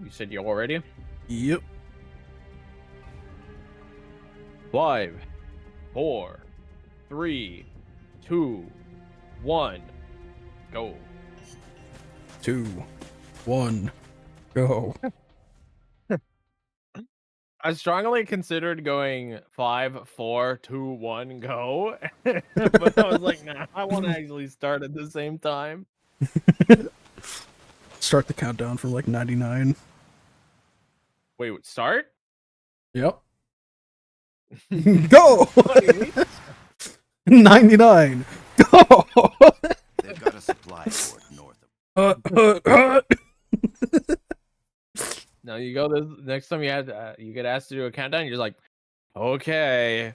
You said you're all ready? Yep. 5, 4, 3, 2, 1, go. 2, 1, go. I strongly considered going 5, 4, 2, 1, go. But I was like, nah, I want to actually start at the same time. Start the countdown from like 99. Wait, start? Yep. Go! 99. Go! They've got a supply port north of. Now you go this next time you get asked to do a countdown, you're just like, okay.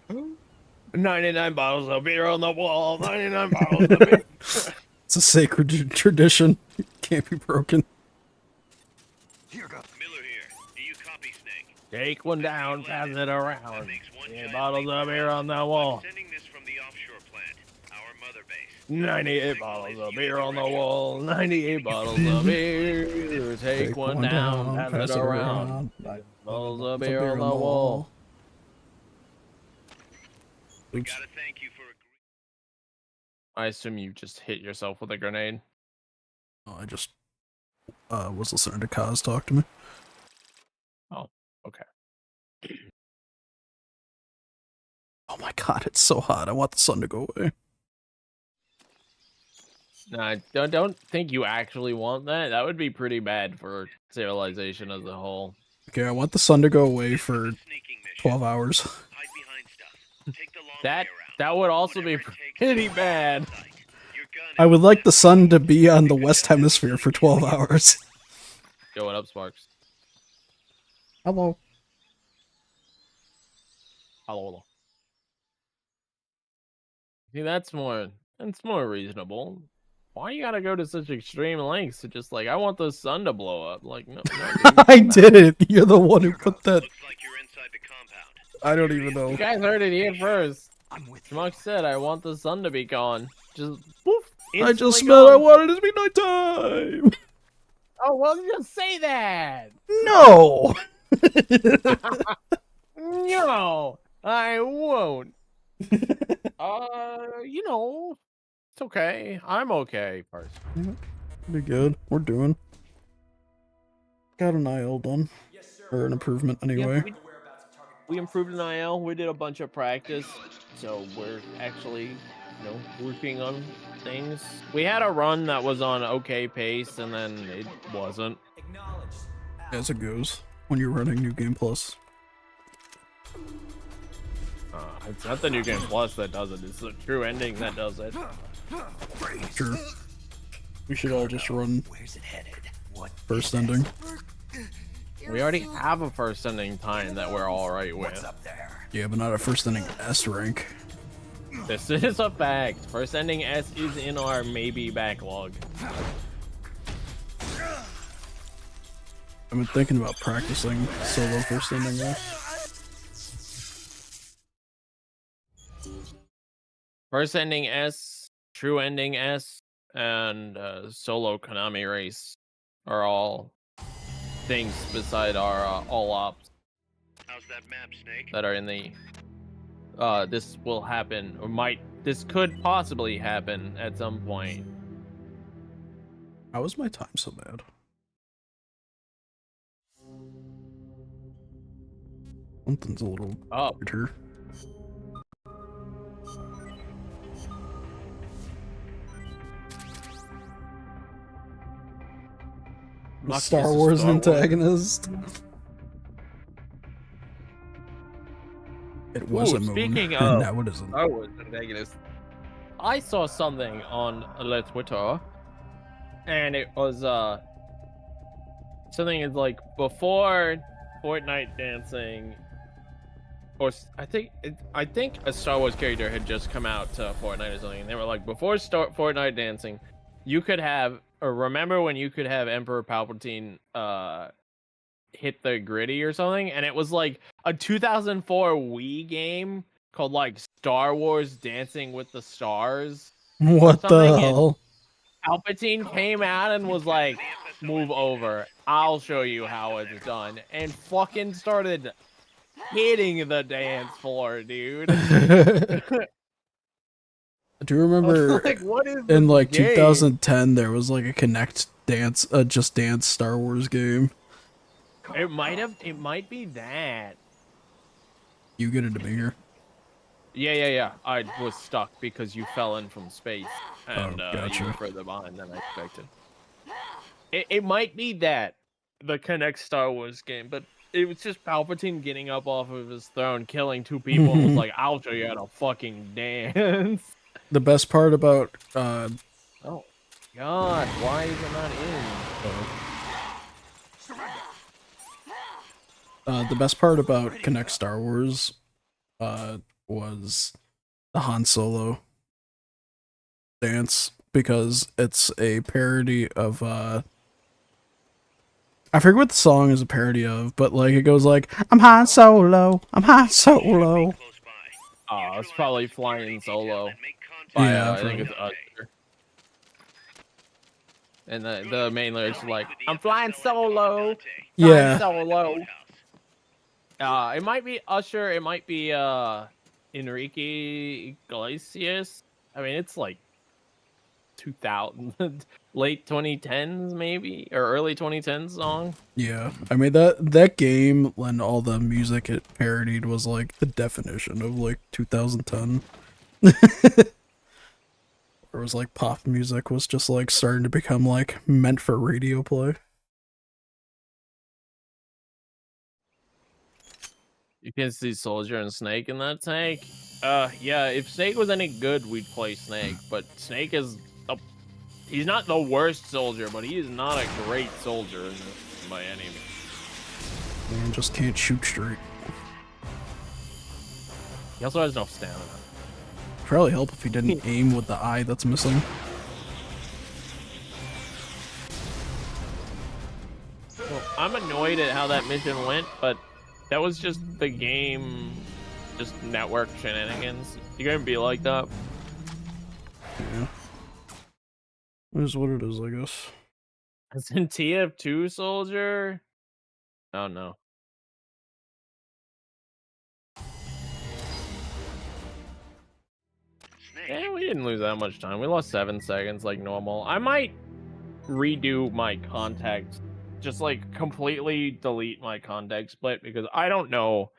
99 bottles of beer on the wall, 99 bottles of beer. It's a sacred tradition. It can't be broken. Here goes. Miller here. Do you copy, Snake? Take one down, pass it around. That makes one 98 giant bottles leap of beer on the I'm wall. sending this from the offshore plant, our mother base. 98 bottles of beer on the wall, 98 bottles of beer. Take one down, pass it around. Bottles of beer on the wall. We Oops. gotta thank you for agreeing. I assume you just hit yourself with a grenade. Oh, I just was listening to Kaz talk to me. Oh, okay. Oh my god, it's so hot. I want the sun to go away. No, I don't think you actually want that. That would be pretty bad for civilization as a whole. Okay, I want the sun to go away for Sneaking mission. 12 hours. Hide behind stuff. Take the long That way around. that would also be Whatever it takes pretty to bad. sight. Your gun I is would like the sun to be on the west hemisphere for 12 hours. Yo, what up, Sparks? Hello. Hello. See, that's more reasonable. Why you gotta go to such extreme lengths to just like, I want the sun to blow up? Like, no, dude. I did it. You're the one who put that. Looks like you're inside the compound. I don't even know. You guys heard it here first. I'm with you. Schmuck said, I want the sun to be gone. Just poof. I just instantly meant I gone. wanted it to be nighttime. Oh, well, just say that. No. No, I won't. You know, it's okay. I'm okay, person. Pretty good. We're doing. Got an IL done. Or an improvement anyway. We improved in IL. We did a bunch of practice, so we're actually, working on things. We had a run that was on okay pace, and then it wasn't. As it goes when you're running New Game Plus. It's not the New Game Plus that does it. It's the true ending that does it. Sure. We should all just run Where's it headed? What? first ending. We already have a first ending time that we're all right What's with. up there? Yeah, but not a first ending S rank. This is a fact. First ending S is in our maybe backlog. I've been thinking about practicing solo first ending S. First ending S, true ending S, and solo Konami race are all things beside our all ops How's that map, Snake? that are in the. This will happen, or this could possibly happen at some point. How is my time so bad? Something's a little Oh, weirder. Muck is Star a Wars Star Wars. antagonist. It was Ooh, a moon, speaking and of now it isn't. Star Wars antagonist, I saw something on Le Twitter, and it was something is like before Fortnite dancing, or I think a Star Wars character had just come out to Fortnite or something. And they were like, before Fortnite dancing, you could have, or remember when you could have Emperor Palpatine hit the gritty or something, and it was like a 2004 Wii game called like Star Wars Dancing with the Stars. What the something, and- hell? Palpatine came out and was like, "Move over. I'll show you how it's done," and fucking started hitting the dance floor, dude. I do remember Like, what is in this like game? 2010 there was like a Connect Dance, Just Dance Star Wars game. It might be that. You get it to be here. Yeah. I was stuck because you fell in from space, and you Gotcha. were further behind than I expected. It might be that, the Connect Star Wars game, but it was just Palpatine getting up off of his throne, killing 2 people, and was like, "I'll show you how to fucking dance." The best part about Oh God, why is it not in? the best part about Connect Star Wars was the Han Solo dance, because it's a parody of I forget what the song is a parody of, but like it goes like, I'm Han Solo, I'm Han Solo. Oh, it's probably Flying Solo. Yeah, I think it's Usher. And the main lyrics are like, "I'm flying solo, Yeah. flying solo." It might be Usher. It might be Enrique Iglesias. I mean, it's like 2000, late 2010s maybe, or early 2010s song. Yeah, I mean that game and all the music it parodied was like the definition of like 2010. It was like pop music was just like starting to become like meant for radio play. You can see Soldier and Snake in that tank. Yeah, if Snake was any good, we'd play Snake, but Snake is he's not the worst soldier, but he is not a great soldier in this, by any means. Man just can't shoot straight. He also has no stamina. Probably help if he didn't aim with the eye that's missing. Well, I'm annoyed at how that mission went, but that was just the game, just network shenanigans. You gonna be like that? Yeah. It is what it is, I guess. As in TF2 soldier? Oh no. Yeah, we didn't lose that much time. We lost 7 seconds like normal. I might redo my contact, just like completely delete my contact split, because I don't know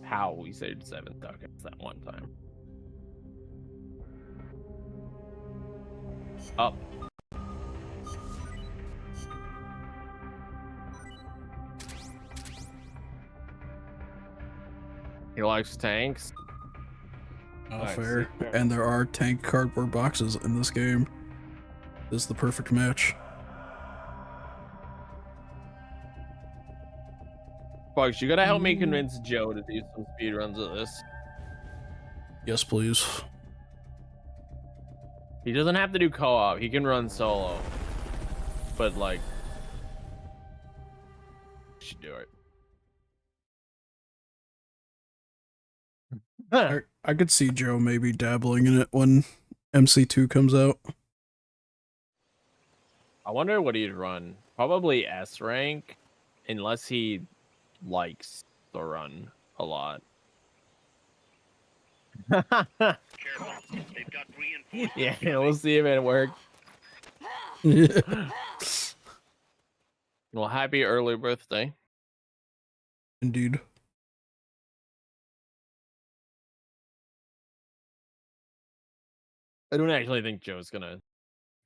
how we saved 7 seconds that one time. Up. He likes tanks. Fair. And there are tank cardboard boxes in this game. This is the perfect match. Bugs, you gotta help me convince Joe to do some speedruns of this. Yes, please. He doesn't have to do co-op. He can run solo. But like, you should do it. I could see Joe maybe dabbling in it when MC2 comes out. I wonder what he'd run. Probably S rank, unless he likes the run a lot. Yeah, we'll see if it works. Well, happy early birthday. Indeed. I don't actually think Joe's gonna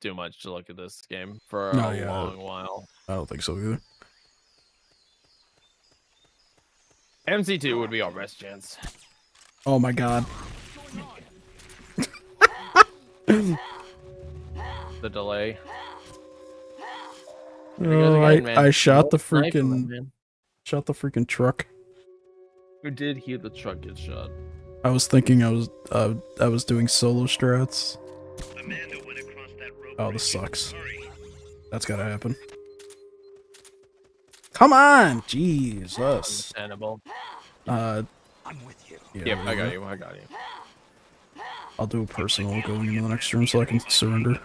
do much to look at this game for a long while. I don't think so either. MC2 would be our best chance. Oh my god. The delay. Oh, I shot the freaking truck. You did hear the truck get shot. I was thinking I was doing solo strats. Oh, this sucks. That's gotta happen. Come on, Jesus. Understandable. I'm with you. Yeah, I got you. I'll do a personal going into the next room so I can surrender.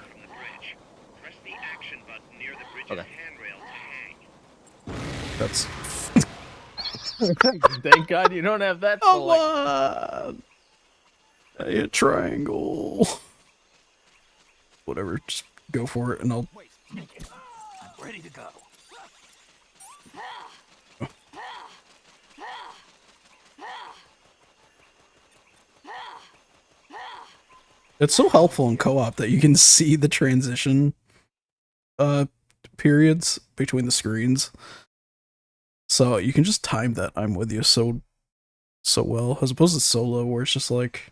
That's. Thank God you don't have that. Come on! A triangle. Whatever, just go for it and I'll. I'm ready to go. It's so helpful in co-op that you can see the transition periods between the screens. So you can just time that I'm with you so well, as opposed to solo where it's just like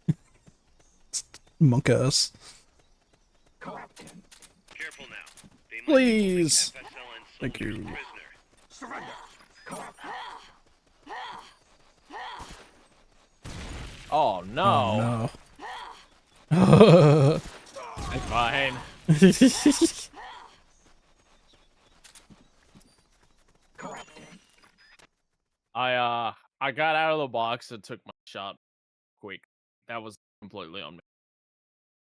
it's monk ass. Careful now. They might be Please. holding FSL and Thank soldiers you. prisoner. Oh no. Oh no. It's fine. I got out of the box and took my shot quick. That was completely on me.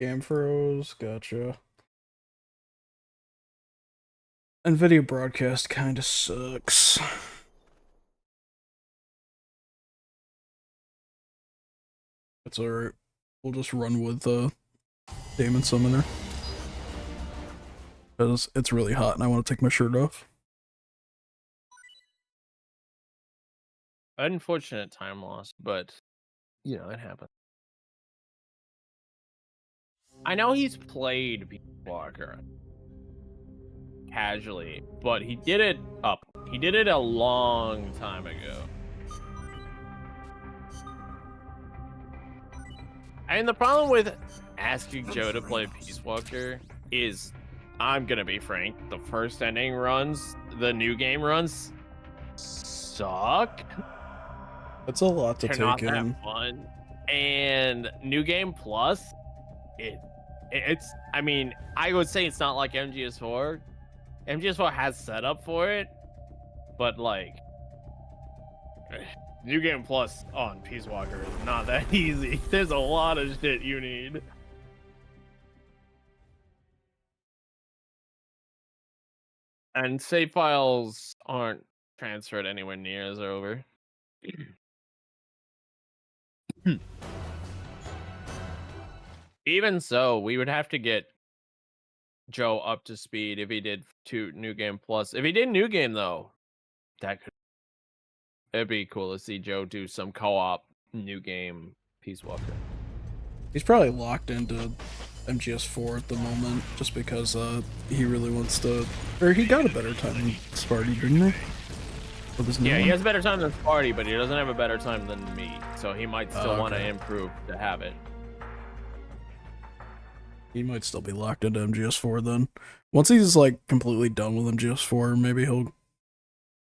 Game froze, gotcha. And video broadcast kinda sucks. That's alright. We'll just run with Damon Summoner. Because it's really hot and I want to take my shirt off. Unfortunate time loss, but you know, it happened. I know he's played Peace Walker casually, but he did it a long time ago. And the problem with asking Joe to play Peace Walker is, I'm gonna be frank, the first ending runs, the new game runs, suck. It's a lot to They're take not in. that fun. And New Game Plus, it's I mean, I would say it's not like MGS4. MGS4 has setup for it, but like New Game Plus on Peace Walker is not that easy. There's a lot of shit you need. And save files aren't transferred anywhere near as over. Even so, we would have to get Joe up to speed if he did New Game Plus. If he did New Game though, it'd be cool to see Joe do some co-op New Game Peace Walker. He's probably locked into MGS4 at the moment, just because he really wants to. Or he got a better time than Sparty, didn't he? With his new Yeah, one? he has a better time than Sparty, but he doesn't have a better time than me. So he might still want to improve to have it. He might still be locked into MGS4 then. Once he's like completely done with MGS4, maybe he'll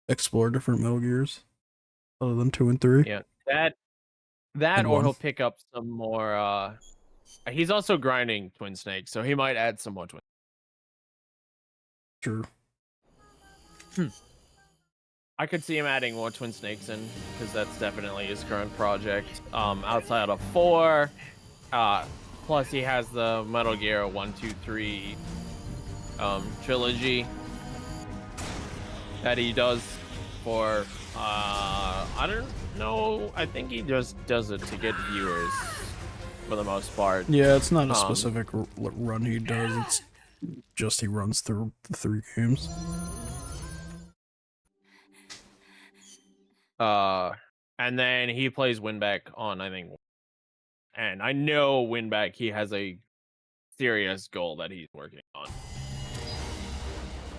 explore different Metal Gears other than 2 and 3. Yeah, that And or 1. he'll pick up some more. He's also grinding Twin Snakes, so he might add some more Twin. Sure. I could see him adding more Twin Snakes in, because that's definitely his current project. Outside of 4, plus he has the Metal Gear 1, 2, 3 trilogy that he does for I don't know. I think he just does it to get viewers for the most part. Yeah, it's not a specific run he does. It's just he runs through the 3 games. And then he plays Winback on, I think, and I know Winback, he has a serious goal that he's working on.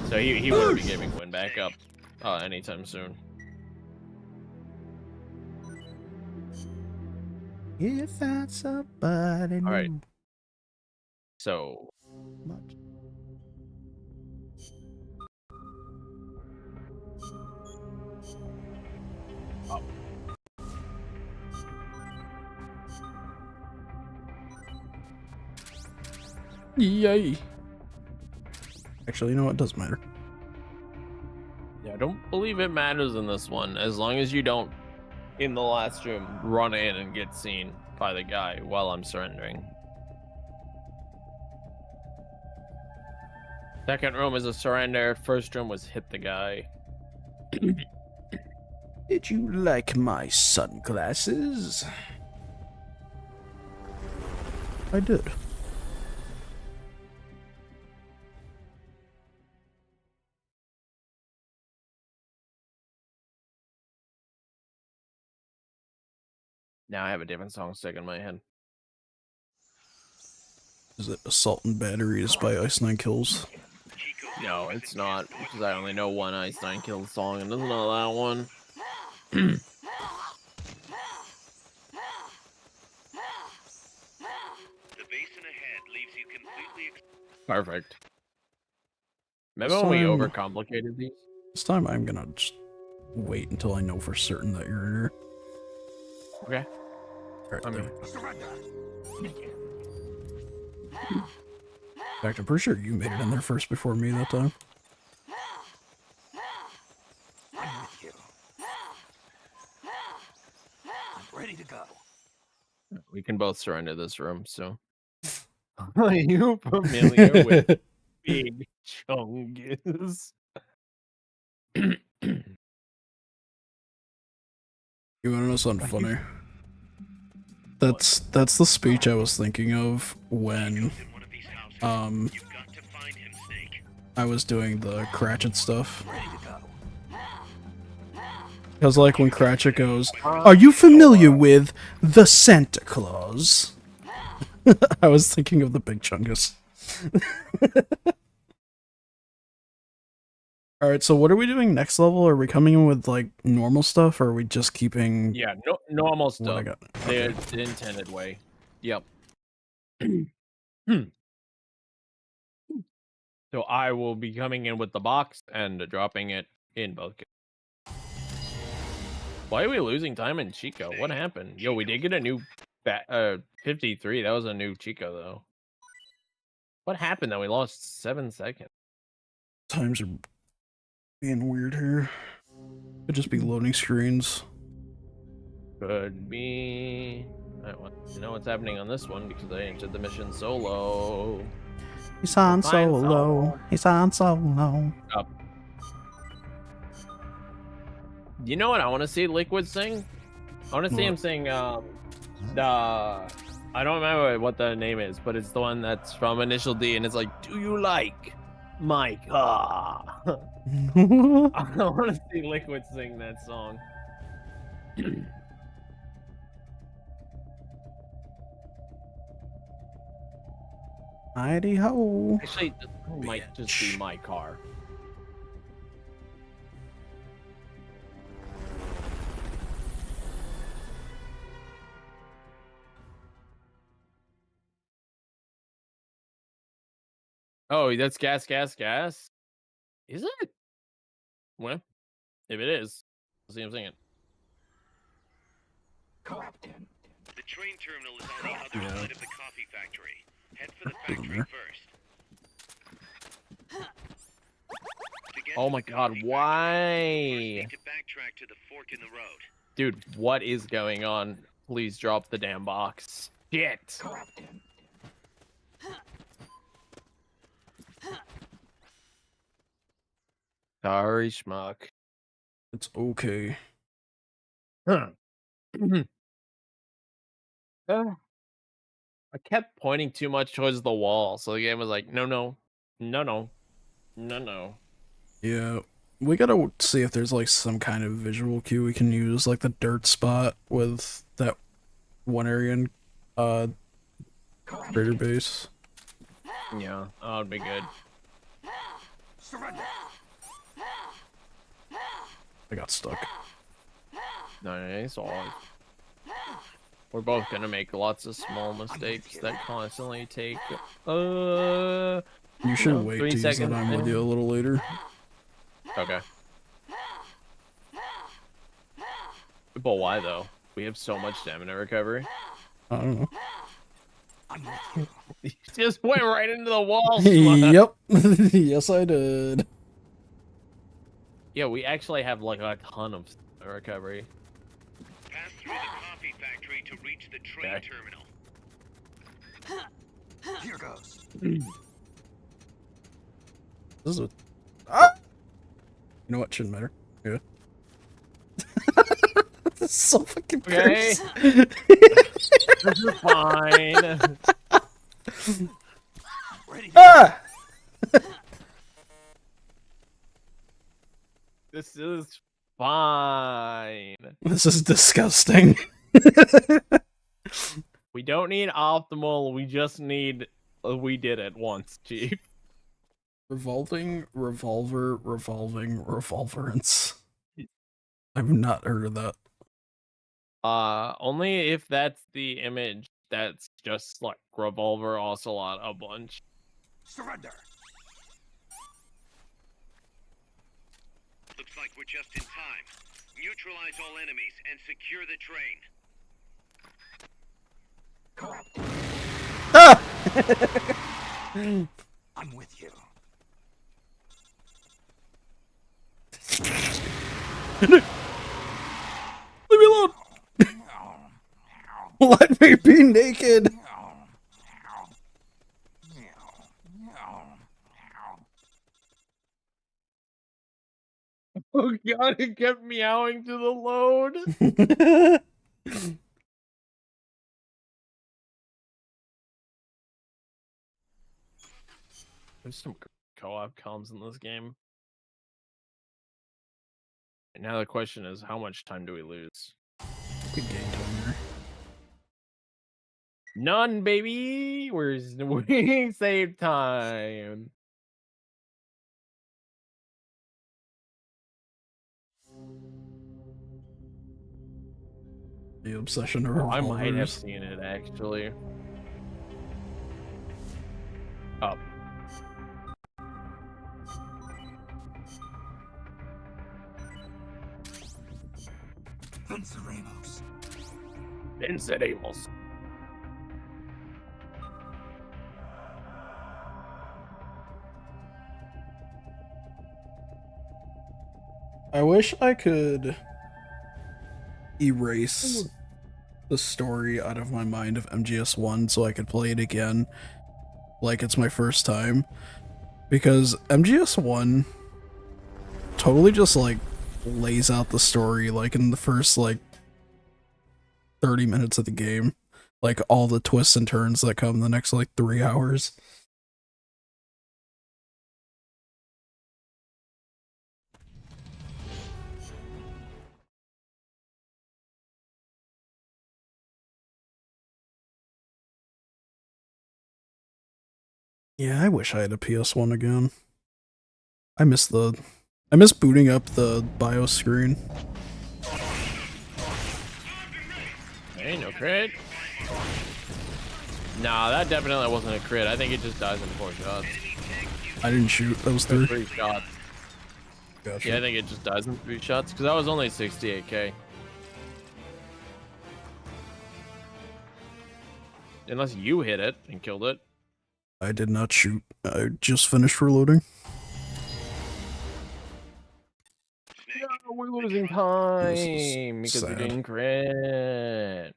So he wouldn't be giving Winback up anytime soon. If that's somebody new. All right. So Much. Yay. Actually, you know what? It doesn't matter. yeah, I don't believe it matters in this one, as long as you don't, in the last room, run in and get seen by the guy while I'm surrendering. Second room is a surrender. First room was hit the guy. Did you like my sunglasses? I did. Now I have a different song stuck in my head. Is it Assault and Batteries by Ice Nine Kills? No, it's not, because I only know one Ice Nine Kills song, and doesn't know that one. The basin ahead leaves you completely Perfect. Remember This when we time- overcomplicated these? This time I'm gonna just wait until I know for certain that you're here. Okay. Alright, I'm there. here. In fact, I'm pretty sure you made it in there first before me that time. I'm with you. I'm ready to go. We can both surrender this room, so. Are you familiar with Big Chungus? You wanna know something funny? That's the speech I was thinking of when in one of these houses. You've got to find him, Snake. I was doing the Cratchit stuff. Ready to go. Because like when Cratchit goes, "Are you familiar with the Santa Claus?" I was thinking of the Big Chungus. Alright, so what are we doing next level? Are we coming in with like normal stuff, or are we just keeping Yeah, no, normal what stuff. I got? The intended way. Yep. So I will be coming in with the box and dropping it in both cases. Why are we losing time in Chico? What happened? Yo, we did get a new 53. That was a new Chico though. What happened that we lost 7 seconds? Times are being weird here. Could just be loading screens. Could be. I want to know what's happening on this one because I entered the mission solo. He's on Fine, solo. He's on solo. Up. You know what I want to see Liquid sing? I want to see him sing the I don't remember what the name is, but it's the one that's from Initial D, and it's like, "Do you like my car?" I want to see Liquid sing that song. Mighty ho. Actually, this might just be my car. Oh, that's gas, gas, gas. Is it? Well, if it is, I'll see him sing it. Captain. The train terminal is on the other side of the coffee factory. Head for the Doesn't factory matter. first. To get Oh to my the god, coffee why? factory, you first need to backtrack to the fork in the road. Dude, what is going on? Please drop the damn box. Shit. Captain. Sorry, schmuck. It's okay. Huh. I kept pointing too much towards the wall, so the game was like, no, no, no, no, no, no. Yeah, we gotta see if there's like some kind of visual cue we can use, like the dirt spot with that one area in Crater Base. Yeah, that would be good. Surrender. I got stuck. Nice. We're both gonna make lots of small mistakes that constantly take You should wait 3 to use seconds. that I'm with you a little later. Okay. But why though? We have so much stamina recovery. I don't know. I'm with you. You just went right into the wall. Schmuck. Yep. Yes, I did. Yeah, we actually have like a ton of stamina recovery. Pass through the coffee factory to reach the train Okay. terminal. Here goes. This is a... Ah! You know what? Shouldn't matter. Yeah. That's so fucking Okay. cursed. This is fine. Ah! This is fine. This is disgusting. We don't need optimal. We just need. We did it once, Chief. Revolving, revolver, revolving, revolverance. I've not heard of that. Only if that's the image that's just like revolver ocelot a bunch. Surrender. Looks like we're just in time. Neutralize all enemies and secure the train. Ah! I'm with you. Leave me alone. Let me be naked. Oh god, it kept meowing to the load. There's some co-op comms in this game. And now the question is, how much time do we lose? Good game toner. None, baby. We save time. The obsession of I might have revolvers. seen it actually. Up. Venceremos. Venceremos. I wish I could erase the story out of my mind of MGS1 so I could play it again like it's my first time. Because MGS1 totally just like lays out the story like in the first like 30 minutes of the game. Like all the twists and turns that come the next like 3 hours. Yeah, I wish I had a PS1 again. I miss booting up the BIOS screen. Ain't no crit. Nah, that definitely wasn't a crit. I think it just dies in 4 shots. I didn't shoot. That was 3. 3 shots. Gotcha. Yeah, I think it just dies in 3 shots because that was only 68k. Unless you hit it and killed it. I did not shoot. I just finished reloading. No, we're losing time This is because we're sad. doing crit.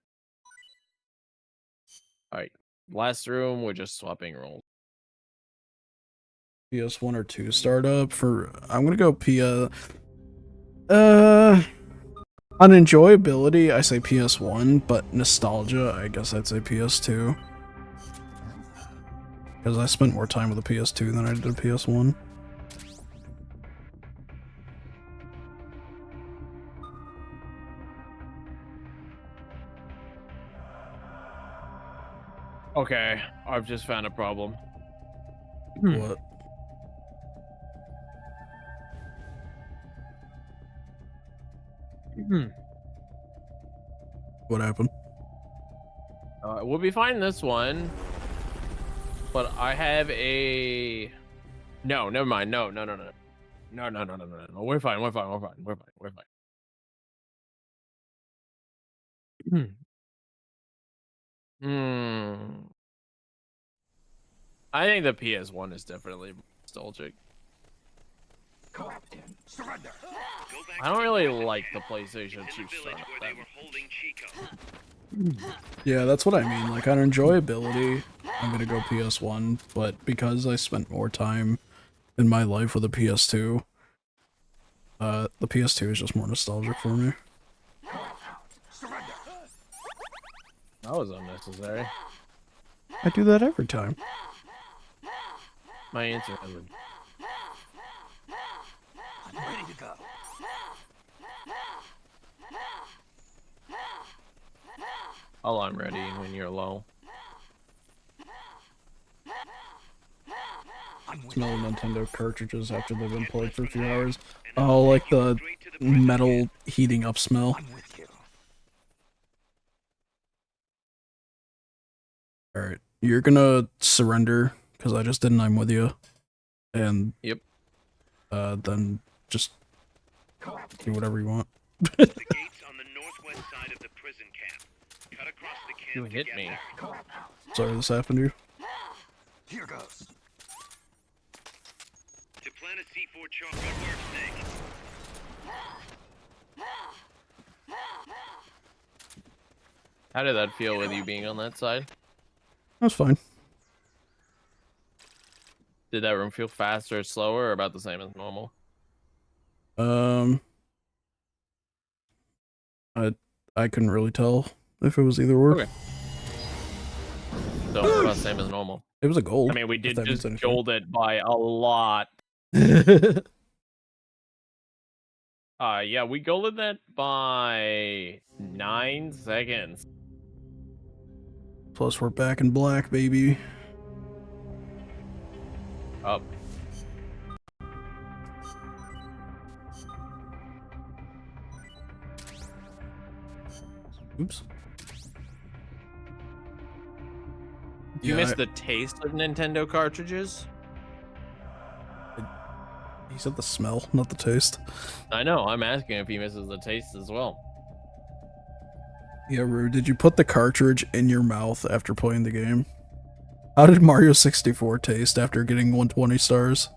Alright, last room, we're just swapping roles. PS1 or 2 startup for. I'm gonna go on enjoyability, I say PS1, but nostalgia, I guess I'd say PS2. Because I spent more time with the PS2 than I did a PS1. Okay, I've just found a problem. What? What happened? We'll be fine this one. But I have a... No, never mind. No. No. We're fine. I think the PS1 is definitely nostalgic. Captain, surrender. I don't really like the PlayStation 2 Village startup where that they were holding Chico. Yeah, that's what I mean. Like, on enjoyability, I'm gonna go PS1, but because I spent more time in my life with a PS2, The PS2 is just more nostalgic for me. That was unnecessary. I do that every time. My answer is I'm ready to go. all I'm ready when you're low. Smell Nintendo cartridges after they've been played for a few hours. Oh, like the metal heating up smell. I'm with you. Alright, you're gonna surrender, because I just didn't I'm with you. And, Yep. then just do whatever you want. The gates on the northwest side of the prison camp. Cut across the camp You to hit get me. there. Sorry this happened to you. Here goes. To plant a C4 choke on work snake. How did that feel with you being on that side? That's fine. Did that room feel faster or slower or about the same as normal? I couldn't really tell if it was either or. Okay. So about the same as normal. It was a gold. I mean, we if did that means just anything. gold it by a lot. Yeah, we golded that by 9 seconds. Plus, we're back in black, baby. Up. Oops. You Yeah, missed the taste of Nintendo cartridges? he said the smell, not the taste. I know, I'm asking if he misses the taste as well. Yeah, Rue, did you put the cartridge in your mouth after playing the game? How did Mario 64 taste after getting 120 stars?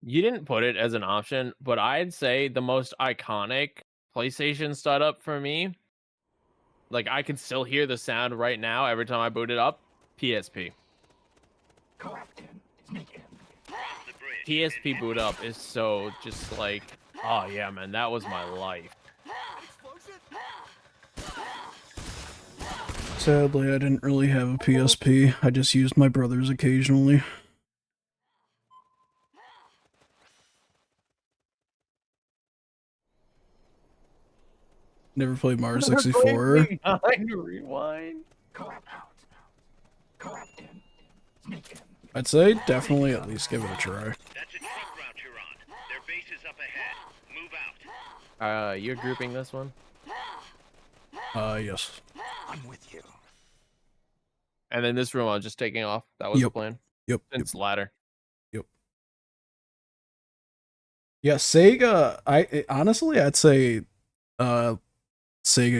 You didn't put it as an option, but I'd say the most iconic PlayStation startup for me, like I can still hear the sound right now every time I boot it up, PSP. PSP boot up is so just like, oh yeah, man, that was my life. Sadly, I didn't really have a PSP. I just used my brother's occasionally. Never played Mario 64. Rewind. I'd say definitely at least give it a try. That's a truck route you're on. Their base is up ahead. Move out. You're grouping this one? Yes. I'm with you. And then this room I'm just taking off. That was the Yep. plan. Yep. It's ladder. Yep. Yeah, Sega, honestly, I'd say, Sega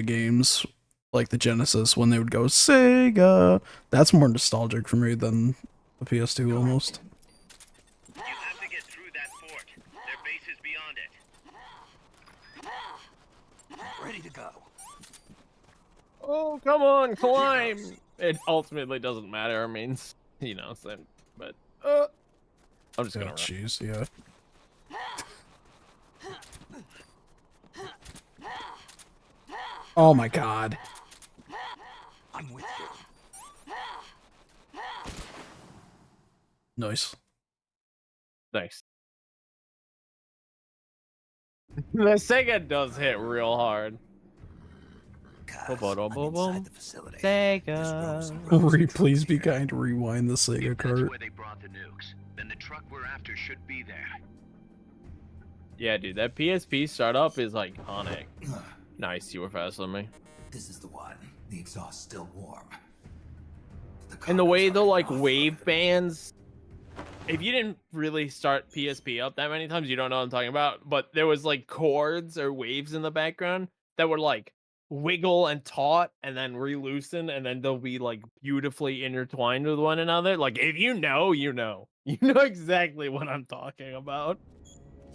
games, like the Genesis, when they would go, Sega, that's more nostalgic for me than the PS2 almost. You have to get through that fort. Their base is beyond it. Ready to go. Oh, come on, climb! It ultimately doesn't matter. I mean, you know, so, but I'm just Oh, gonna run. jeez, yeah. Oh my god. I'm with you. Nice. Nice. The Sega does hit real hard. Guys, Boom, I'm boom, inside boom. the facility. This row's Sega. Please be kind to rewind the Sega If that's cart. where they brought the nukes, then the truck we're after should be there. Yeah, dude, that PSP startup is iconic. Nice, you were faster than me. This is the one. The exhaust's still warm. And the way the cargo's already wave off. bands, if you didn't really start PSP up that many times, you don't know what I'm talking about. But there was like chords or waves in the background that would like wiggle and taut and then re-loosen, and then they'll be like beautifully intertwined with one another. Like if you know, you know. You know exactly what I'm talking about.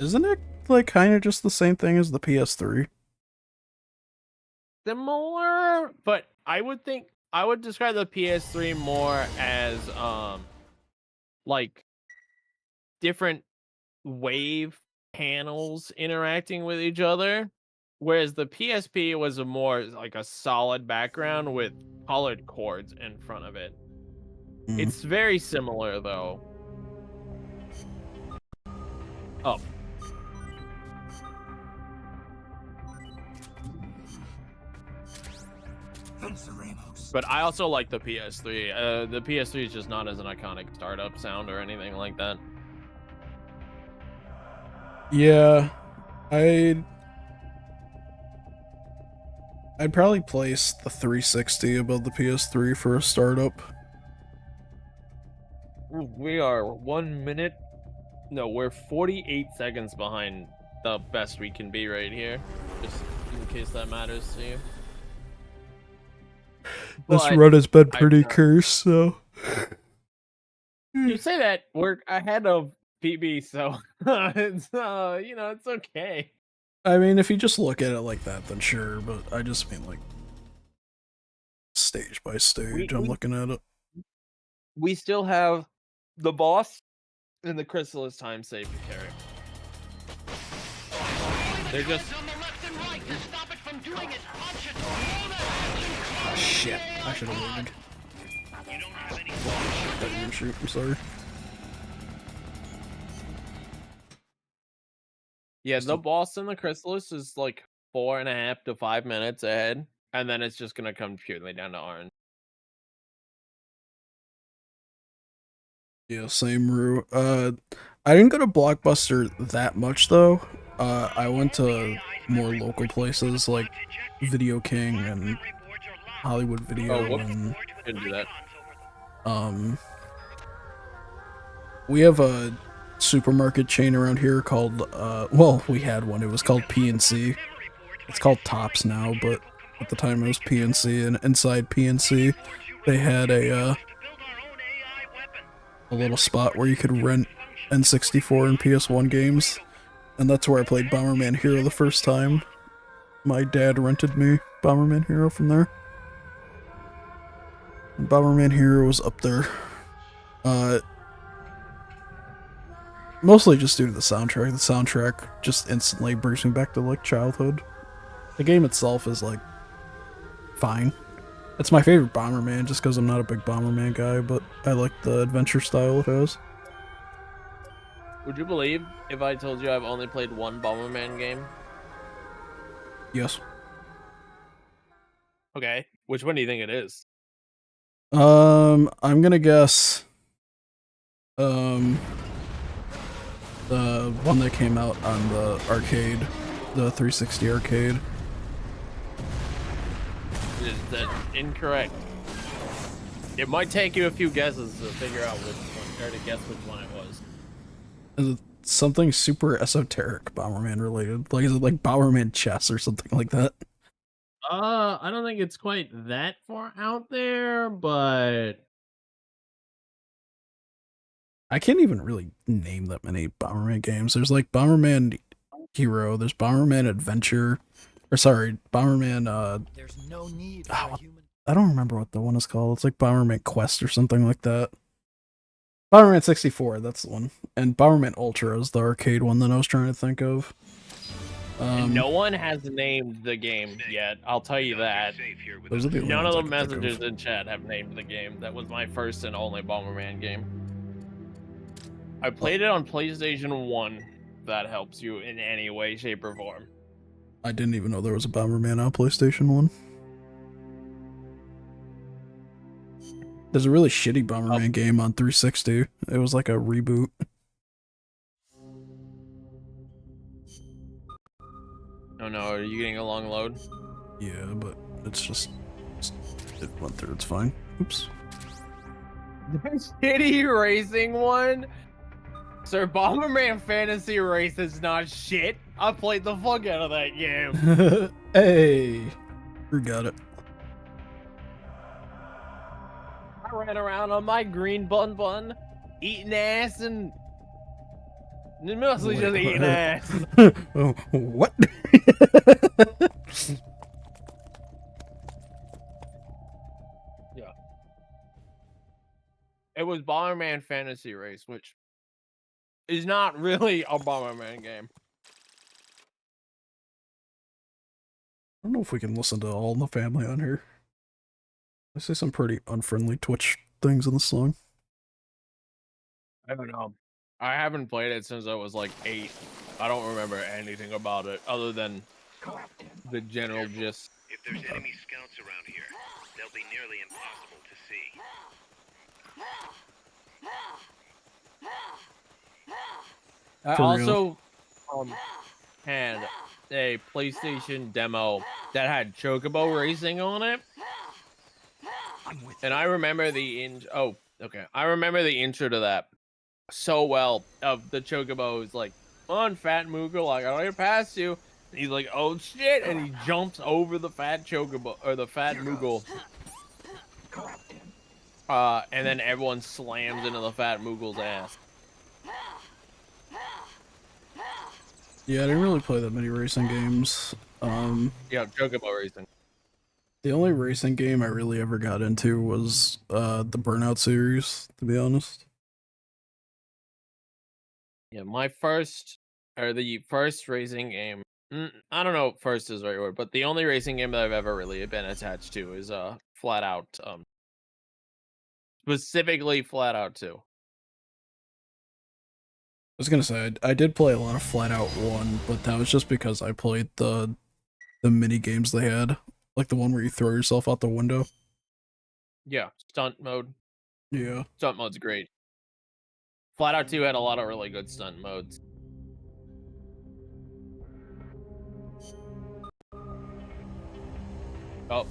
Isn't it, like, kind of just the same thing as the PS3? similar, but I would describe the PS3 more as like different wave panels interacting with each other, whereas the PSP was a more like a solid background with colored chords in front of it. Mm. It's very similar though. Oh, but I also like the PS3. The PS3 is just not as an iconic startup sound or anything like that. Yeah, I'd probably place the 360 above the PS3 for a startup. We are 1 minute. No, we're 48 seconds behind the best we can be right here. Just in case that matters to you. This But run has been pretty I- cursed, so. You say that we're ahead of PB, so it's it's okay. I mean, if you just look at it like that, then sure, but I just mean like stage by stage, I'm looking at it. We still have the boss and the chrysalis time save to carry. They're just Shit, I should have waited. I didn't even shoot, I'm sorry. yeah, the boss and the chrysalis is like 4.5 to 5 minutes ahead, and then it's just gonna come purely down to orange. Yeah, same Rue. I didn't go to Blockbuster that much though. I went to more local places like Video King and Hollywood Video Oh, whoops. and Didn't do that. we have a supermarket chain around here called well, we had one. It was called PNC. It's called Tops now, but at the time it was PNC, and inside PNC they had a little spot where you could rent N64 and PS1 games, and that's where I played Bomberman Hero the first time. My dad rented me Bomberman Hero from there. And Bomberman Hero was up there. Mostly just due to the soundtrack. The soundtrack just instantly brings me back to like childhood. The game itself is like fine. It's my favorite Bomberman just because I'm not a big Bomberman guy, but I like the adventure style it has. Would you believe if I told you I've only played one Bomberman game? Yes. Okay. Which one do you think it is? I'm gonna guess the one that came out on the arcade, the 360 arcade. Is that incorrect? It might take you a few guesses to figure out which one, or to guess which one it was. Is it something super esoteric Bomberman related? Like, is it like Bomberman chess or something like that? I don't think it's quite that far out there, but I can't even really name that many Bomberman games. There's like Bomberman Hero, there's Bomberman Adventure, or sorry, Bomberman, There's no need Ah, for a human. I don't remember what the one is called. It's like Bomberman Quest or something like that. Bomberman 64, that's the one. And Bomberman Ultra is the arcade one that I was trying to think of. and no one has named the game yet. I'll tell you that. Those are the only None of ones the I can think messengers of. in chat have named the game. That was my first and only Bomberman game. I played it on PlayStation 1. If that helps you in any way, shape, or form. I didn't even know there was a Bomberman on PlayStation 1. There's a really shitty Bomberman game on 360. It was like a reboot. Oh no, are you getting a long load? Yeah, but it's just it went through. It's fine. Oops. The shitty racing one? Sir, Bomberman Fantasy Race is not shit. I played the fuck out of that game. Hey, we got it. I ran around on my green bun, eating ass and mostly just eating ass. Oh, what? Yeah. It was Bomberman Fantasy Race, which is not really a Bomberman game. I don't know if we can listen to All in the Family on here. I say some pretty unfriendly Twitch things in the song. I don't know. I haven't played it since I was like 8. I don't remember anything about it other than the general gist. If there's enemy scouts around here, they'll be nearly impossible to see. I For also had a PlayStation demo that had Chocobo racing on it. And I remember the I remember the intro to that so well, of the Chocobos like, on Fat Moogle, I gotta pass you. And he's like, oh shit, and he jumps over the fat Chocobo or the fat Moogle. And then everyone slams into the fat Moogle's ass. Yeah, I didn't really play that many racing games. Yeah, Chocobo racing. The only racing game I really ever got into was the Burnout series, to be honest. Yeah, the first racing game. I don't know if first is the right word, but the only racing game that I've ever really been attached to is Flat Out. Specifically Flat Out 2. I was gonna say I did play a lot of Flat Out 1, but that was just because I played the mini games they had, like the one where you throw yourself out the window. Yeah, stunt mode. Yeah. Stunt mode's great. Flat Out 2 had a lot of really good stunt modes. Oh.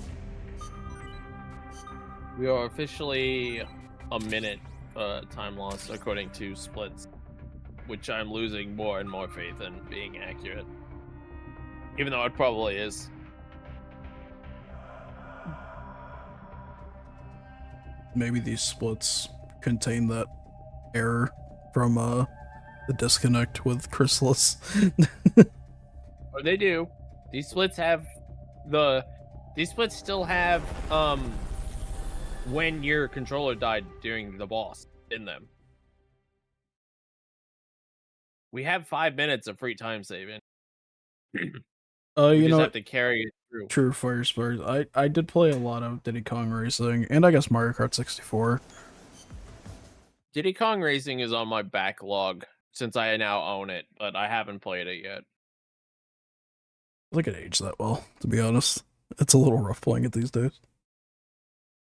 We are officially a minute time loss according to splits, which I'm losing more and more faith in being accurate. Even though it probably is. Maybe these splits contain that error from the disconnect with Chrysalis. Or they do. These splits still have when your controller died during the boss in them. We have 5 minutes of free time saving. We You just know, have to carry it through. true Fire Spurs. I did play a lot of Diddy Kong Racing, and I guess Mario Kart 64. Diddy Kong Racing is on my backlog since I now own it, but I haven't played it yet. I think it aged that well, to be honest. It's a little rough playing it these days.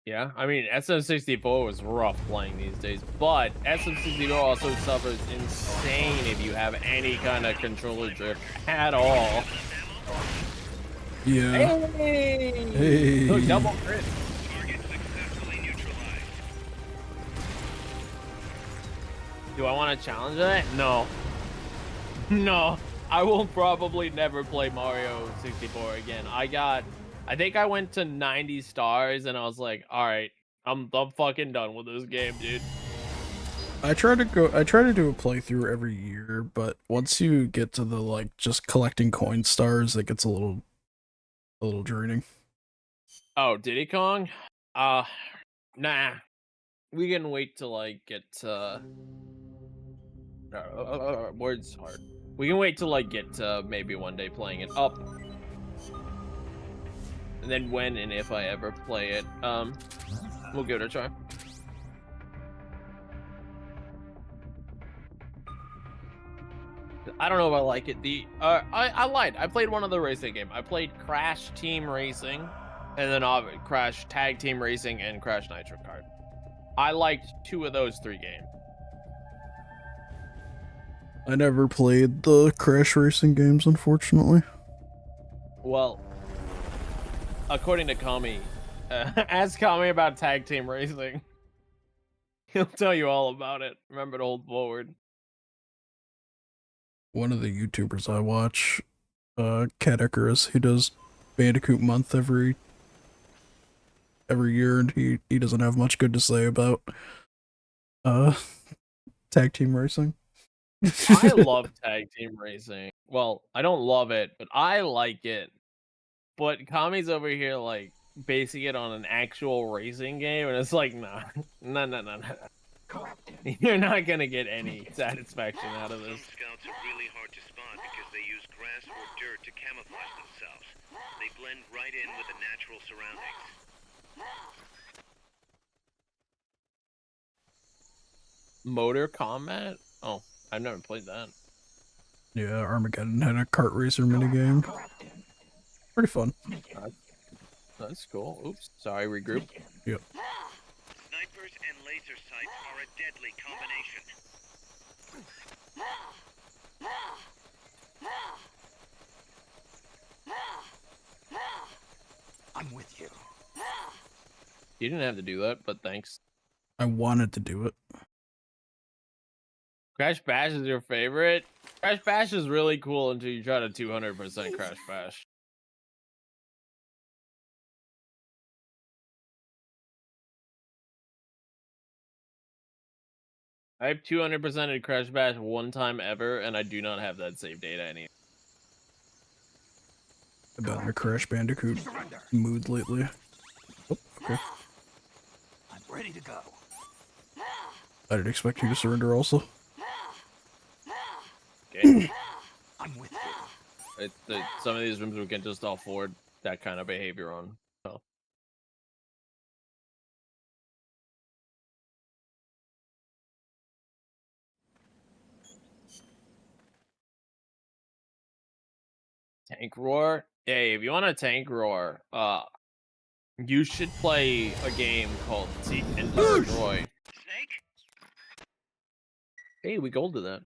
Yeah, I mean, SM64 was rough playing these days, but SM64 also suffers insane if you have any kind of controller drift at all. Yeah. Hey! Hey. Look, double crit. Target successfully neutralized. Do I want to challenge that? No. No, I will probably never play Mario 64 again. I think I went to 90 stars and I was like, all right, I'm fucking done with this game, dude. I try to do a playthrough every year, but once you get to the like just collecting coin stars, it gets a little draining. Oh, Diddy Kong? Nah. We can wait till I get words hard. We can wait till I get maybe one day playing it up. And then when and if I ever play it, we'll give it a try. I don't know if I like it. I lied. I played one other racing game. I played Crash Team Racing, and then Crash Tag Team Racing and Crash Nitro Kart. I liked 2 of those 3 games. I never played the Crash Racing games, unfortunately. Well, according to Kami, ask Kami about Tag Team Racing. He'll tell you all about it. Remember to hold forward. One of the YouTubers I watch, Cat Icarus, he does Bandicoot Month every year, and he doesn't have much good to say about Tag Team Racing. I love Tag Team Racing. Well, I don't love it, but I like it. But Kami's over here like, basing it on an actual racing game, and it's like, nah, no. You're not gonna get any satisfaction out of Some this. scouts are really hard to spot because they use grass or dirt to camouflage themselves. They blend right in with the natural surroundings. Motor combat? Oh, I've never played that. Yeah, Armageddon had a kart racer minigame. Pretty fun. That's cool. Oops, sorry, regroup. Yep. Snipers and laser sights are a deadly combination. I'm with you. You didn't have to do that, but thanks. I wanted to do it. Crash Bash is your favorite? Crash Bash is really cool until you try to 200% Crash Bash. I've 200%ed Crash Bash one time ever, and I do not have that save data anymore. I've been in a Crash Bandicoot mood lately. Oh, okay. I'm ready to go. I didn't expect you to surrender also. Okay. I'm with you. Some of these rooms we can just afford that kind of behavior on. So. Tank Roar? Hey, if you want a Tank Roar, you should play a game called Seek and Destroy. Snake? Hey, we golded that.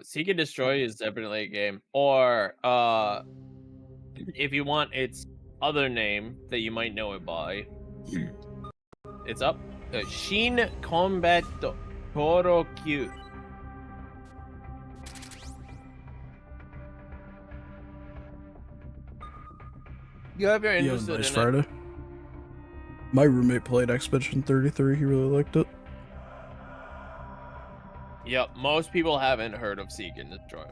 Seek and Destroy is definitely a game. Or if you want its other name that you might know it by, it's up. Shin Combat Toro Q. You have your Yeah, interested nice in Friday. it. My roommate played Expedition 33. He really liked it. Yep, most people haven't heard of Seek and Destroy.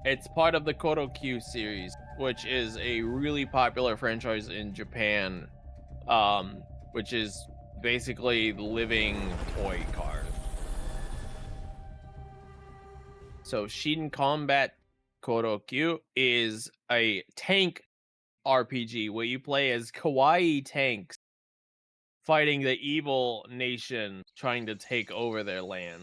It's part of the Koto Q series, which is a really popular franchise in Japan, which is basically living toy cars. So Shin Combat Koto Q is a tank RPG where you play as kawaii tanks fighting the evil nation trying to take over their land.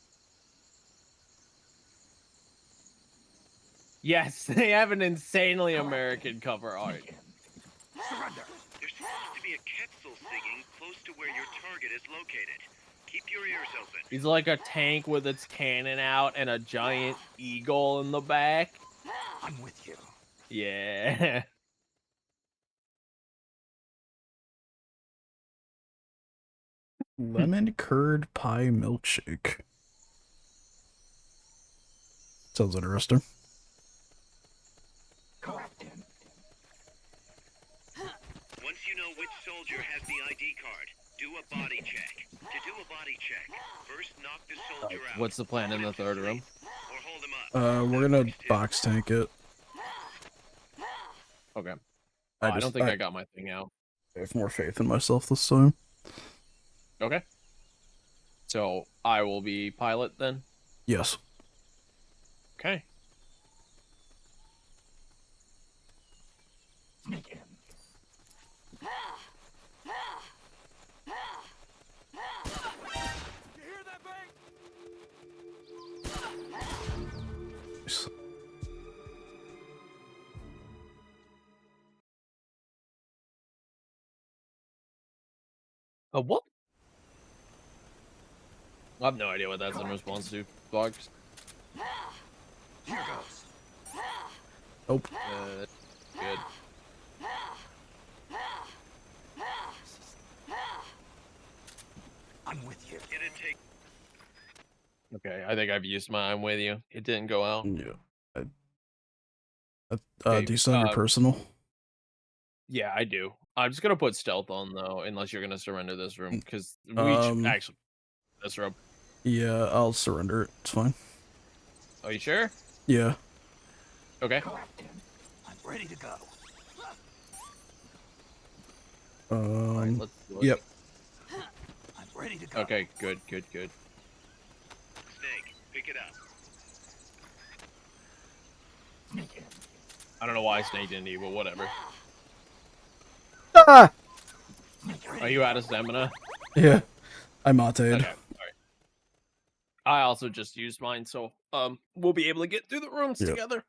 Yes, they have an insanely American cover art. Surrender. There's supposed to be a Quetzal singing close to where your target is located. Keep your ears open. He's like a tank with its cannon out and a giant eagle in the back. I'm with you. Yeah. Lemon curd pie milkshake. Sounds interesting. Once you know which soldier has the ID card, do a body check. To do a body check, first knock the soldier out. What's the plan in the third room? Or hold him up. We're gonna box tank it. Okay. I don't think I got my thing out. I have more faith in myself this time. Okay. So I will be pilot then? Yes. Okay. Sneak in. You hear that bang? What? I have no idea what that's in response to. Bugs. Here goes. Nope. Good. I'm with you. Get a take. Okay, I think I've used my I'm with you. It didn't go out. Yeah. Okay, do you send your personal? Yeah, I do. I'm just gonna put stealth on though, unless you're gonna surrender this room, because we should actually this room. Yeah, I'll surrender it. It's fine. Are you sure? Yeah. Okay. I'm ready to go. Alright, let's do it. Yep. I'm ready to go. Okay, good. Snake, pick it up. I don't know why Snake didn't eat, but whatever. Ah! Are you out of stamina? Yeah. I mate'd. Okay, alright. I also just used mine, so we'll be able to get through the rooms Yep. together.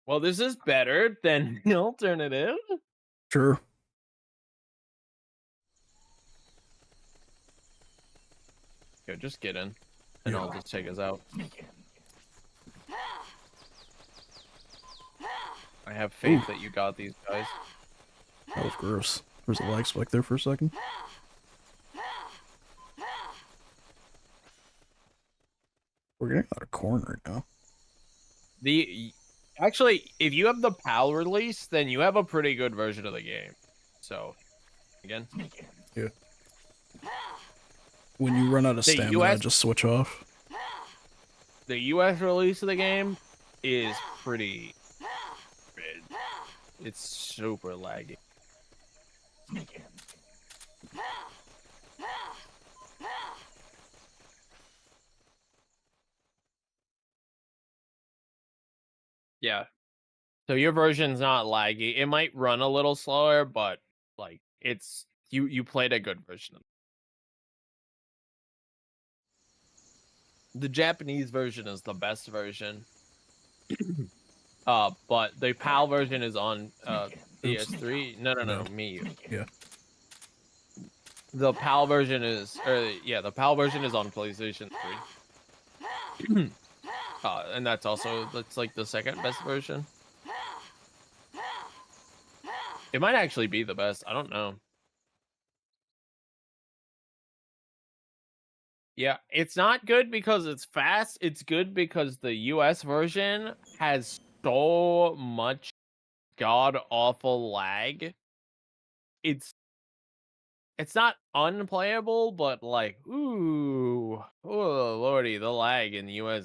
Well, this is better than the alternative. Sure. Yo, just get in, and Yeah. I'll just take us out. I have faith that you got these guys. That was gross. There's a lag spike there for a second. We're getting out of corn right now. Actually, if you have the PAL release, then you have a pretty good version of the game. So, again, Yeah. When you run out of The stamina, US just switch off. the US release of the game is pretty good. It's super laggy. Yeah. So your version's not laggy. It might run a little slower, but like it's you played a good version of it. The Japanese version is the best version. But the PAL version is on PS3. No, me. Yeah. The PAL version is the PAL version is on PlayStation 3. And that's like the second best version. It might actually be the best. I don't know. Yeah, it's not good because it's fast. It's good because the US version has so much god awful lag. It's not unplayable, but like, ooh, oh lordy, the lag in the US.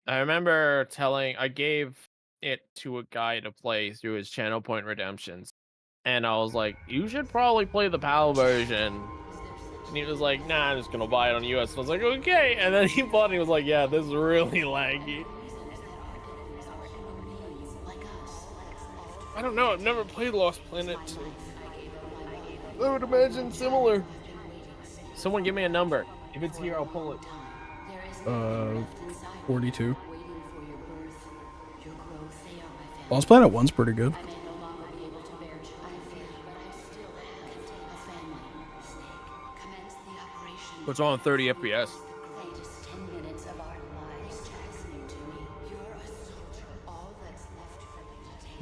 I remember I gave it to a guy to play through his Channel Point Redemptions, and I was like, you should probably play the PAL version. And he was like, nah, I'm just gonna buy it on US. And I was like, okay. And then he bought it and he was like, yeah, this is really laggy. I don't know, I've never played Lost Planet 2. I would imagine similar. Someone give me a number. If it's here, I'll pull it. 42. Lost Planet 1's pretty good. What's on 30 FPS?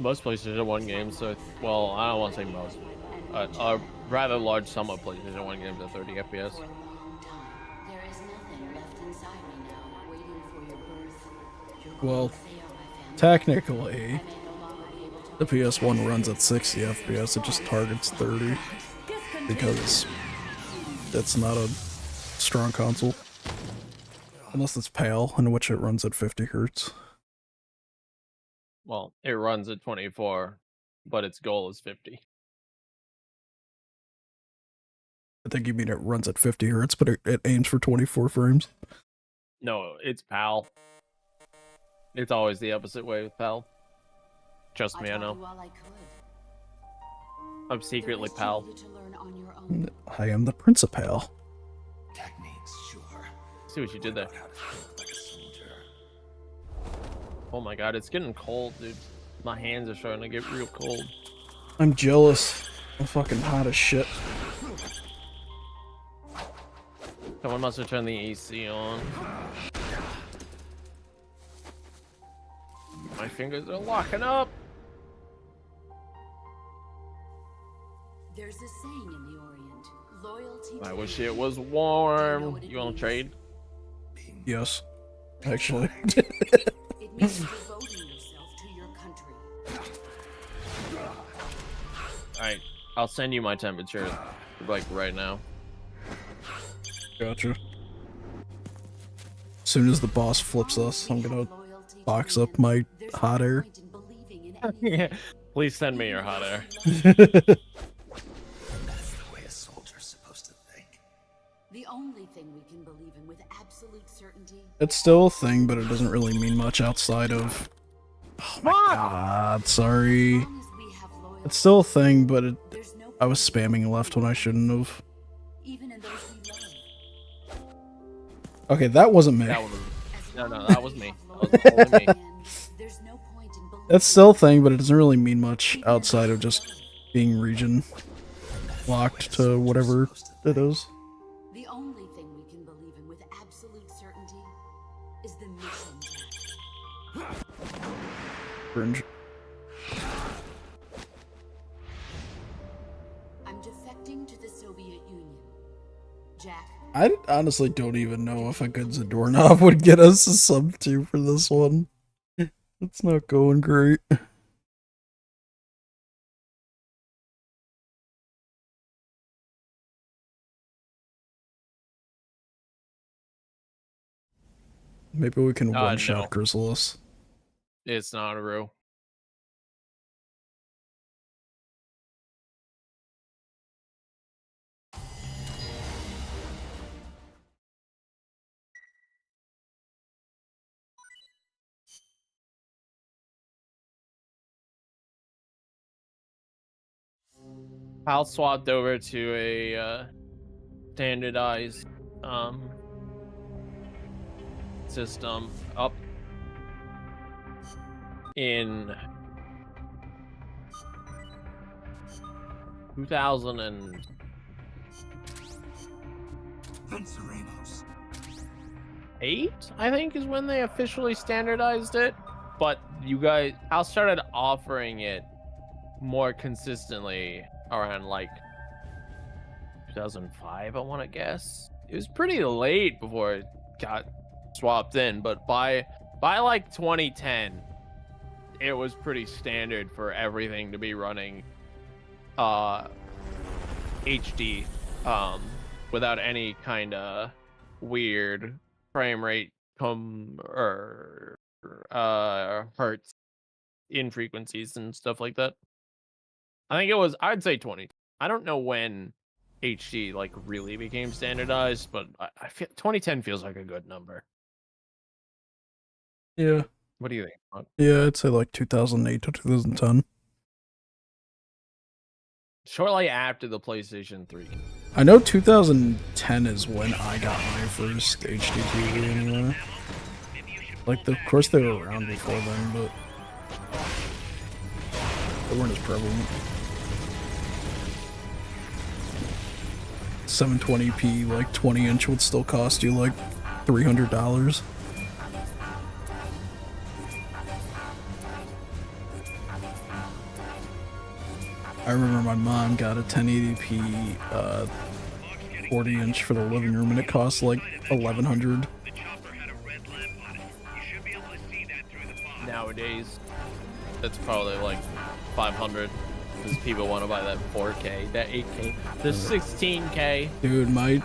Most PlayStation 1 games, well, I don't want to say most. A rather large sum of PlayStation 1 games at 30 FPS. Well, technically, the PS1 runs at 60 FPS. It just targets 30 because it's not a strong console. Unless it's PAL, in which it runs at 50 hertz. Well, it runs at 24, but its goal is 50. I think you mean it runs at 50 hertz, but it aims for 24 frames. No, it's PAL. It's always the opposite way with PAL. Trust me, I know. I'm secretly PAL. I am the Prince of PAL. Techniques, sure. See what you did there. Oh my god, it's getting cold, dude. My hands are starting to get real cold. I'm jealous. I'm fucking hot as shit. Someone must have turned the AC on. My fingers are locking up. There's a saying in the Orient, loyalty. I wish it was warm. You want to trade? Yes. Actually. It means devoting yourself to your country. Alright, I'll send you my temperature. like right now. Gotcha. As soon as the boss flips us, I'm gonna box up my hot air. Yeah. Please send me your hot air. That's the way a soldier's supposed to think. The only thing we can believe in with absolute certainty. It's still a thing, but it doesn't really mean much outside of. Oh my god, sorry. As long as we have loyalty, It's still a thing, but it, there's no I was spamming left when I shouldn't have. even in those we love. Okay, that wasn't me. That was no, that was me. That was only me. There's no point in believing. That's still a thing, but it doesn't really mean much outside of just being region locked to whatever it is. The only thing we can believe in with absolute certainty is the mission, Jack. Cringe. I'm defecting to the Soviet Union. Jack, I honestly don't even know if a good Zadornov would get us a sub 2 for this one. It's not going great. Maybe we can one-shot no. Chrysalis. It's not a real. Pal swapped over to a standardized system up in 2008, Venceremos. I think, is when they officially standardized it. But you guys, Pal started offering it more consistently around like 2005, I want to guess. It was pretty late before it got swapped in, but by like 2010, it was pretty standard for everything to be running HD without any kind of weird frame rate or hertz infrequencies and stuff like that. I think it was, I'd say 20. I don't know when HD like really became standardized, but I feel 2010 feels like a good number. Yeah. What do you think, Mark? Yeah, I'd say like 2008 to 2010. Shortly after the PlayStation 3. I know 2010 is when I got my first HD TV anyway. Like, of course they were around before then, but they weren't as prevalent. 720p, like 20-inch would still cost you like $300. I remember my mom got a 1080p 40-inch for the living room, and it cost like $1,100. Nowadays, that's probably like 500 because people want to buy that 4K, that 8K, the 16K. Dude, my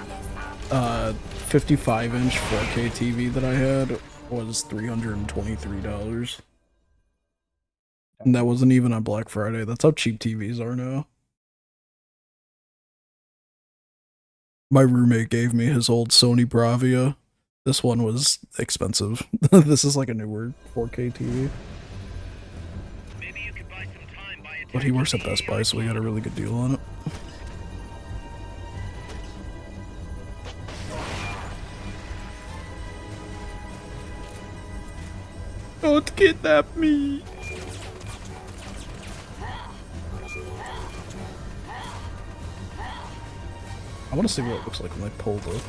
55-inch 4K TV that I had was $323. And that wasn't even on Black Friday. That's how cheap TVs are now. My roommate gave me his old Sony Bravia. This one was expensive. This is like a newer 4K TV. But he works at Best Buy, so we got a really good deal on it. Don't kidnap me! I want to see what it looks like when I pull the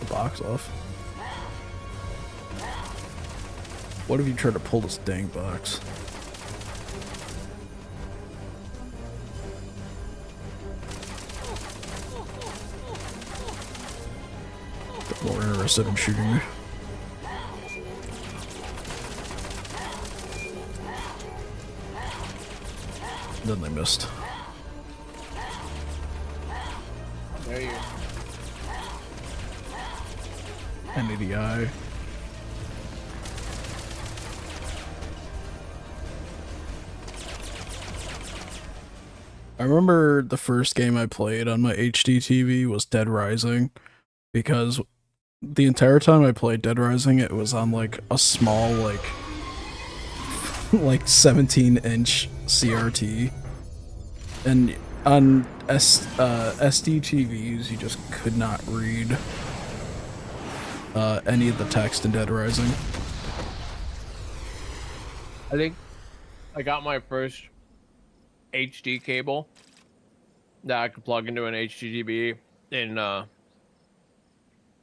box off. What if you try to pull this dang box? They're more interested in shooting me. Then they missed. There you. NADI. I remember the first game I played on my HD TV was Dead Rising, because the entire time I played Dead Rising, it was on like a small like 17-inch CRT, and on SD TVs you just could not read any of the text in Dead Rising. I think I got my first HD cable that I could plug into an HDTV in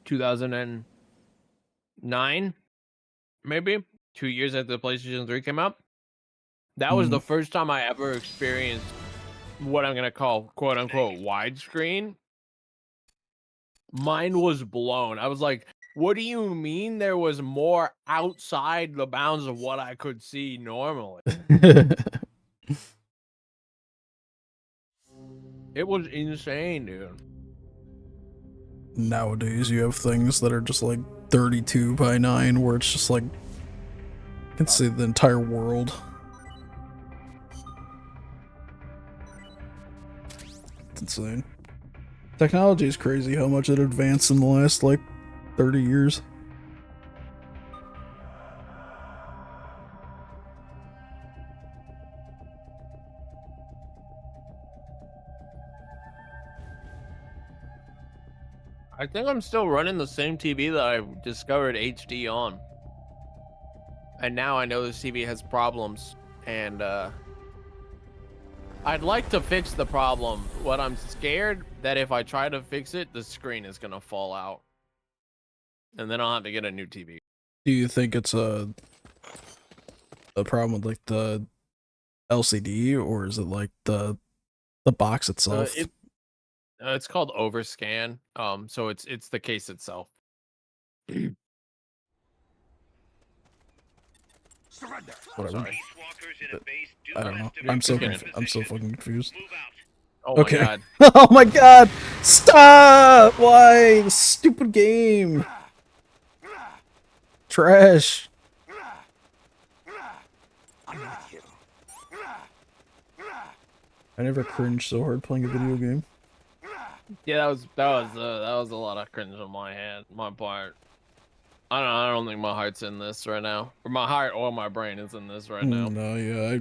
2009, maybe 2 years after the PlayStation 3 came out. That was the first time I ever experienced what I'm gonna call "quote unquote" widescreen. Mine was blown. I was like, "What do you mean there was more outside the bounds of what I could see normally?" It was insane, dude. Nowadays you have things that are just like 32 by 9 where it's just like you can see the entire world. It's insane. Technology is crazy how much it advanced in the last like 30 years. I think I'm still running the same TV that I discovered HD on. And now I know this TV has problems, and I'd like to fix the problem. What I'm scared that if I try to fix it, the screen is gonna fall out. And then I'll have to get a new TV. Do you think it's a problem with like the LCD, or is it like the box itself? It's called overscan. So it's the case itself. Whatever. Spacewalkers in a base do I don't know. have to I'm so remain in I'm so position. fucking confused. Move out. Oh my Okay. god. Oh my god! Stop! Why? This stupid game. Trash. I'm with you. I never cringed so hard playing a video game. Yeah, that was a lot of cringe on my part. I don't think my heart's in this right now. Or my heart or my brain is in this right now. No, yeah,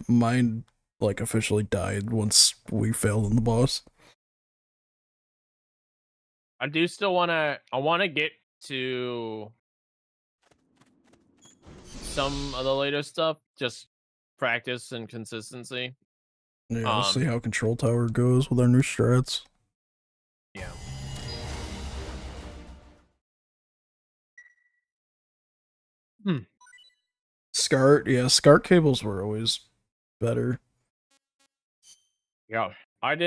mine like officially died once we failed on the boss. I do still I wanna get to some of the later stuff, just practice and consistency. Yeah, we'll see how Control Tower goes with our new strats. Yeah. SCART cables were always better. Yeah. I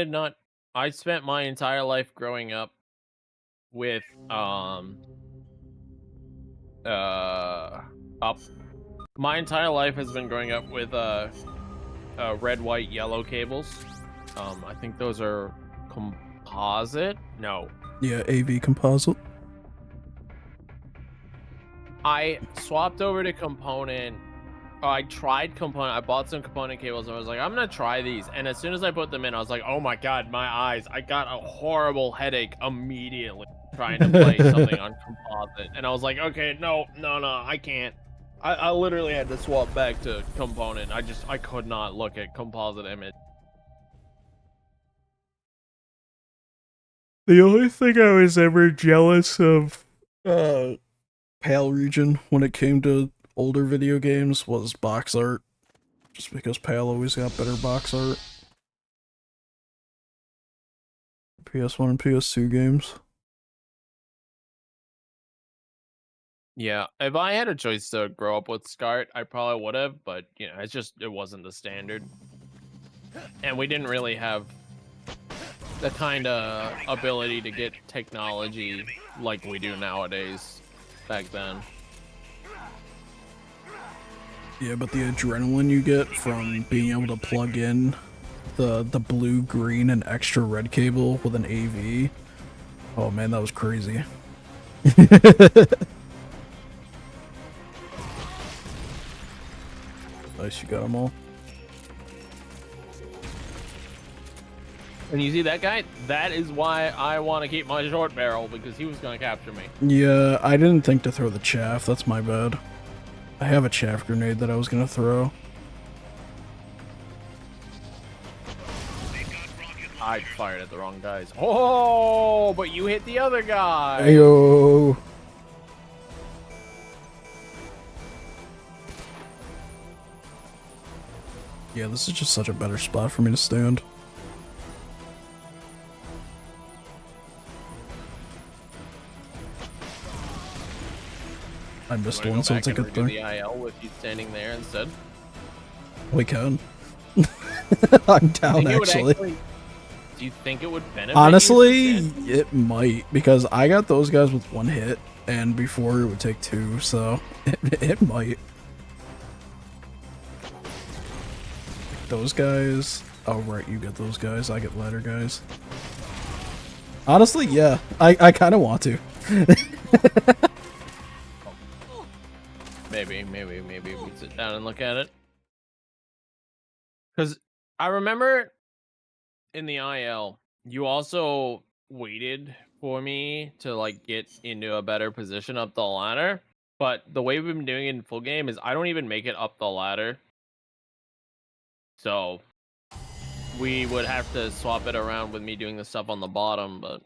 spent my entire life growing up with up. My entire life has been growing up with red, white, yellow cables. I think those are composite. No. Yeah, AV composite. I swapped over to component. I tried component. I bought some component cables and I was like, I'm gonna try these. And as soon as I put them in, I was like, oh my god, my eyes. I got a horrible headache immediately trying to play something on composite. And I was like, okay, no, I can't. I literally had to swap back to component. I could not look at composite image. The only thing I was ever jealous of PAL region when it came to older video games was box art. Just because PAL always got better box art. PS1 and PS2 games. Yeah, if I had a choice to grow up with SCART, I probably would have, but you know, it wasn't the standard. And we didn't really have the kind of ability to get technology like we do nowadays back then. Yeah, but the adrenaline you get from being able to plug in the blue, green, and extra red cable with an AV. Oh man, that was crazy. Nice, you got them all. And you see that guy? That is why I want to keep my short barrel, because he was going to capture me. Yeah, I didn't think to throw the chaff. That's my bad. I have a chaff grenade that I was gonna throw. I fired at the wrong guys. Oh, but you hit the other guy. Ayo. Yeah, this is just such a better spot for me to stand. I missed one, so it's a good thing. The IL with you standing there instead. We can. I'm down, actually. Do you think it would benefit? Honestly, it might, because I got those guys with one hit, and before it would take two, so it might. Those guys. Oh, right, you get those guys. I get ladder guys. Honestly, yeah, I kind of want to. Maybe we sit down and look at it. Because I remember in the IL, you also waited for me to like get into a better position up the ladder. But the way we've been doing it in full game is I don't even make it up the ladder. So we would have to swap it around with me doing the stuff on the bottom. But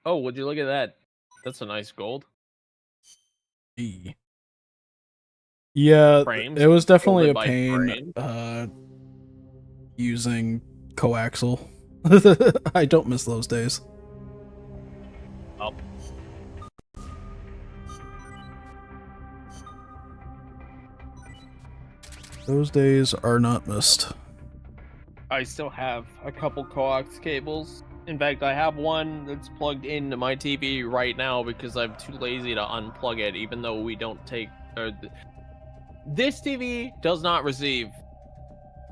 oh, would you look at that? That's a nice gold. Yeah, Frames, it was definitely a by pain using coaxial. I don't miss those days. Oh. Those days are not missed. I still have a couple coax cables. In fact, I have one that's plugged into my TV right now because I'm too lazy to unplug it, even though we don't take... This TV does not receive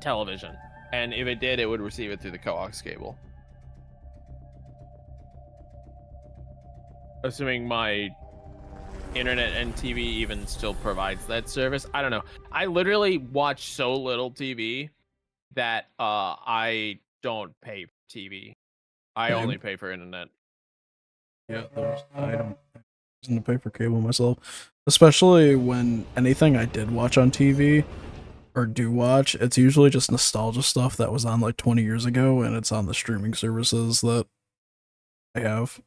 television, and if it did, it would receive it through the coax cable. Assuming my internet and TV even still provides that service. I don't know. I literally watch so little TV that I don't pay for TV. I only pay for internet. Yeah, I don't use the paper cable myself. Especially when anything I did watch on TV or do watch, it's usually just nostalgia stuff that was on like 20 years ago, and it's on the streaming services that I have.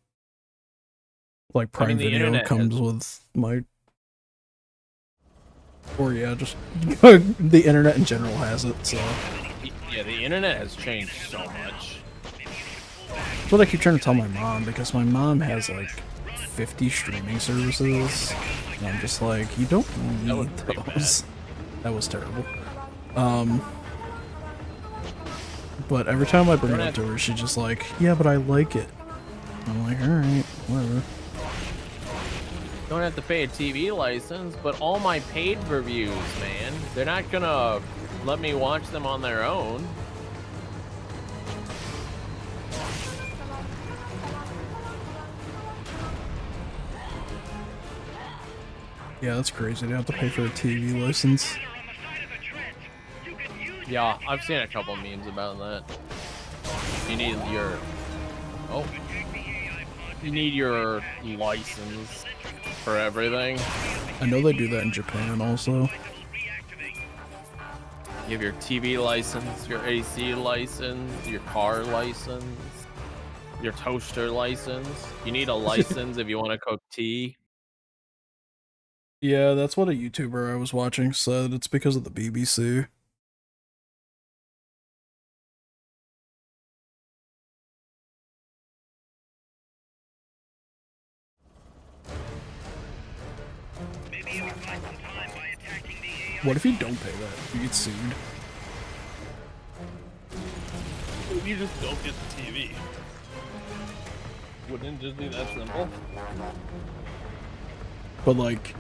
Like Prime Video comes with my... Or yeah, just the internet in general has it, so... Yeah, the internet has changed so much. That's what I keep trying to tell my mom, because my mom has like 50 streaming services, and I'm just like, you don't need those. That was terrible. But every time I bring it up to her, she's just like, yeah, but I like it. I'm like, alright, whatever. Don't have to pay a TV license, but all my paid reviews, man, they're not gonna let me watch them on their own. Yeah, that's crazy. They have to pay for a TV license. Yeah, I've seen a couple memes about that. You need your... Oh. You need your license for everything. I know they do that in Japan also. You have your TV license, your AC license, your car license, your toaster license. You need a license if you want to cook tea. Yeah, that's what a YouTuber I was watching said. It's because of the BBC. What if you don't pay that? You get sued. You just don't get the TV. Wouldn't it just be that simple? But like,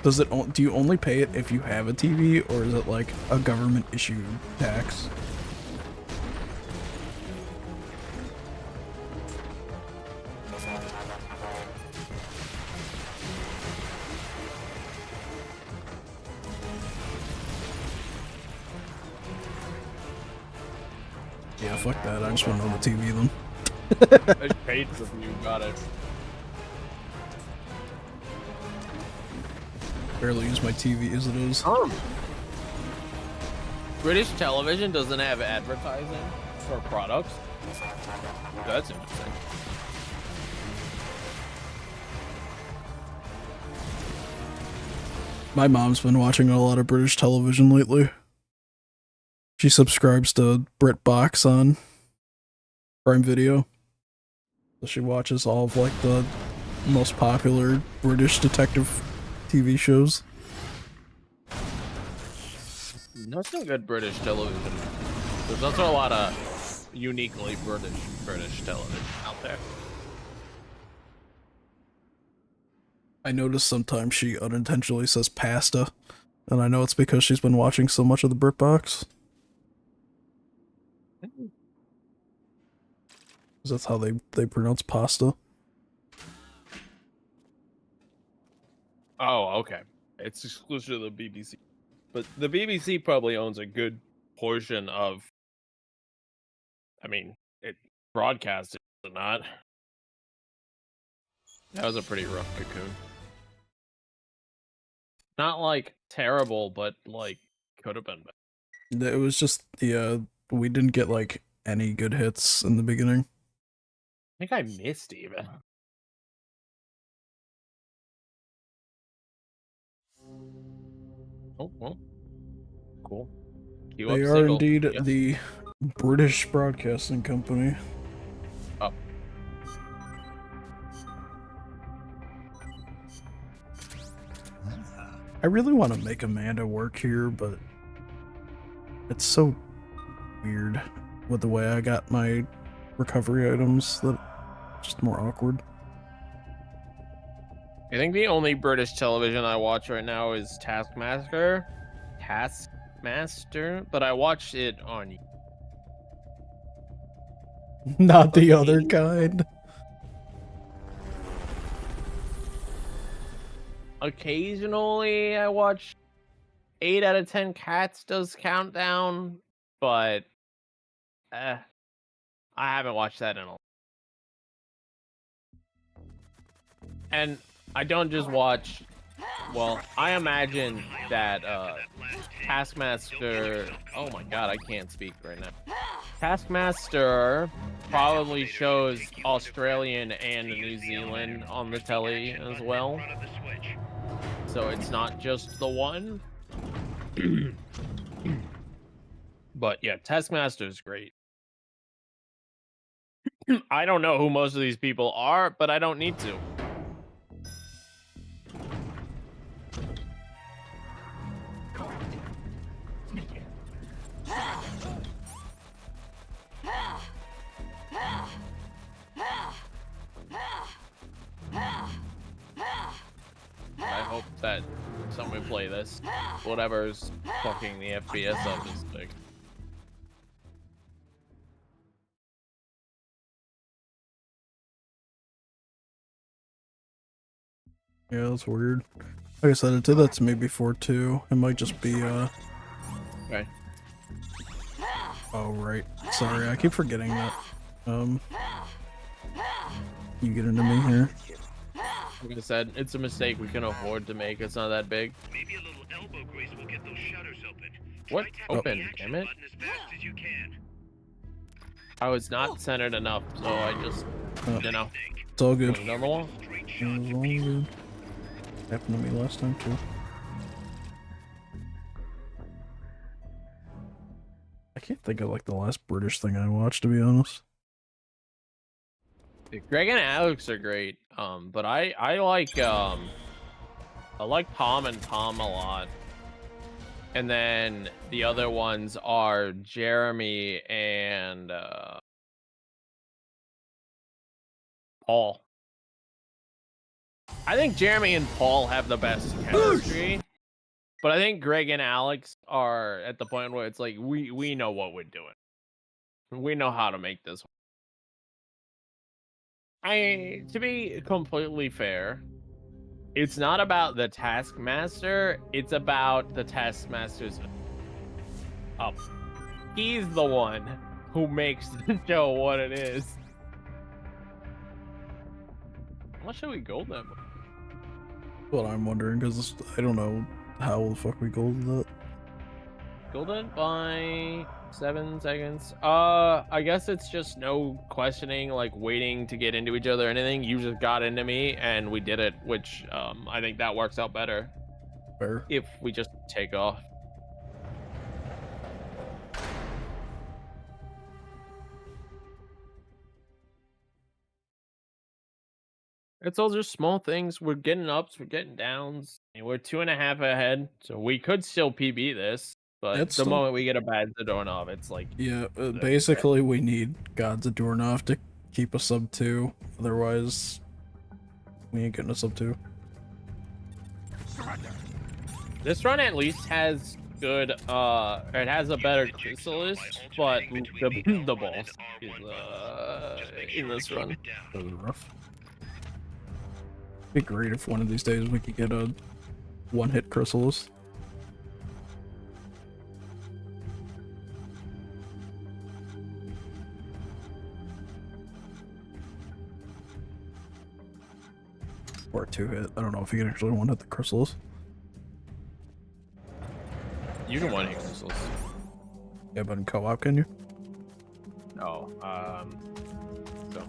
Does it? Do you only pay it if you have a TV, or is it like a government issued tax? Yeah, fuck that. I just want to know the TV then. I just paid for you. Got it. Barely use my TV as it is. British television doesn't have advertising for products. That's interesting. My mom's been watching a lot of British television lately. She subscribes to BritBox on Prime Video. So she watches all of like the most popular British detective TV shows. That's some good British television. There's also a lot of uniquely British television out there. I notice sometimes she unintentionally says pasta, and I know it's because she's been watching so much of the BritBox. Because that's how they pronounce pasta. Oh, okay. It's exclusive to the BBC. But the BBC probably owns a good portion of, I mean, it broadcasts it or not. That was a pretty rough Cocoon. Not like terrible, but like could have been better. It was just we didn't get like any good hits in the beginning. I think I missed even. Oh, well. Cool. Queue up They are single. indeed Yeah. the British Broadcasting Company. Oh. I really want to make Amanda work here, but it's so weird with the way I got my recovery items that it's just more awkward. I think the only British television I watch right now is Taskmaster, but I watched it on. Not the other kind. Occasionally, I watch 8 out of 10 Cats does Countdown, but I haven't watched that in a. And I don't just watch. Well, I imagine that Taskmaster. Oh my god, I can't speak right now. Taskmaster probably shows Australian and New Zealand on the telly as well. So it's not just the one. But yeah, Taskmaster is great. I don't know who most of these people are, but I don't need to. I hope that someone play this. Whatever's fucking the FPS up is big. Yeah, that's weird. Like I said, it did that to me before too. It might just be Okay. Oh right. Sorry, I keep forgetting that. You get into me here. Like I said, it's a mistake we can afford to make. It's not that big. Maybe a little elbow grease will get those shutters open. What? Try tapping Open, the action damn it. button as fast as you can. I was not centered enough, so I just, you know, It's all good. put it on the wall. Straight It's shots all are peace. good. Happened to me last time too. I can't think of like the last British thing I watched, to be honest. Greg and Alex are great. But I like Tom and Tom a lot. And then the other ones are Jeremy and Paul. I think Jeremy and Paul have the best chemistry, but I think Greg and Alex are at the point where it's like we know what we're doing. We know how to make this. To be completely fair, it's not about the Taskmaster. It's about the Taskmaster's up. He's the one who makes the show what it is. What should we gold them? What I'm wondering, because I don't know how the fuck we golded that. Golden by 7 seconds. I guess it's just no questioning, like waiting to get into each other or anything. You just got into me and we did it, which I think that works out better Fair. if we just take off. It's all just small things. We're getting ups, we're getting downs, and we're 2.5 ahead, so we could still PB this. But It's the still... moment we get a bad Zadornov, it's like... Yeah, basically we need God's Adornoff to keep a sub 2, otherwise we ain't getting a sub 2. This run at least has good, it has a better Chrysalis, but the boss is, in this run. That was rough. It'd be great if one of these days we could get a one-hit Chrysalis. Or a 2-hit. I don't know if you can actually one-hit the Chrysalis. You can one-hit Chrysalis. Yeah, but in co-op, can you? No, so.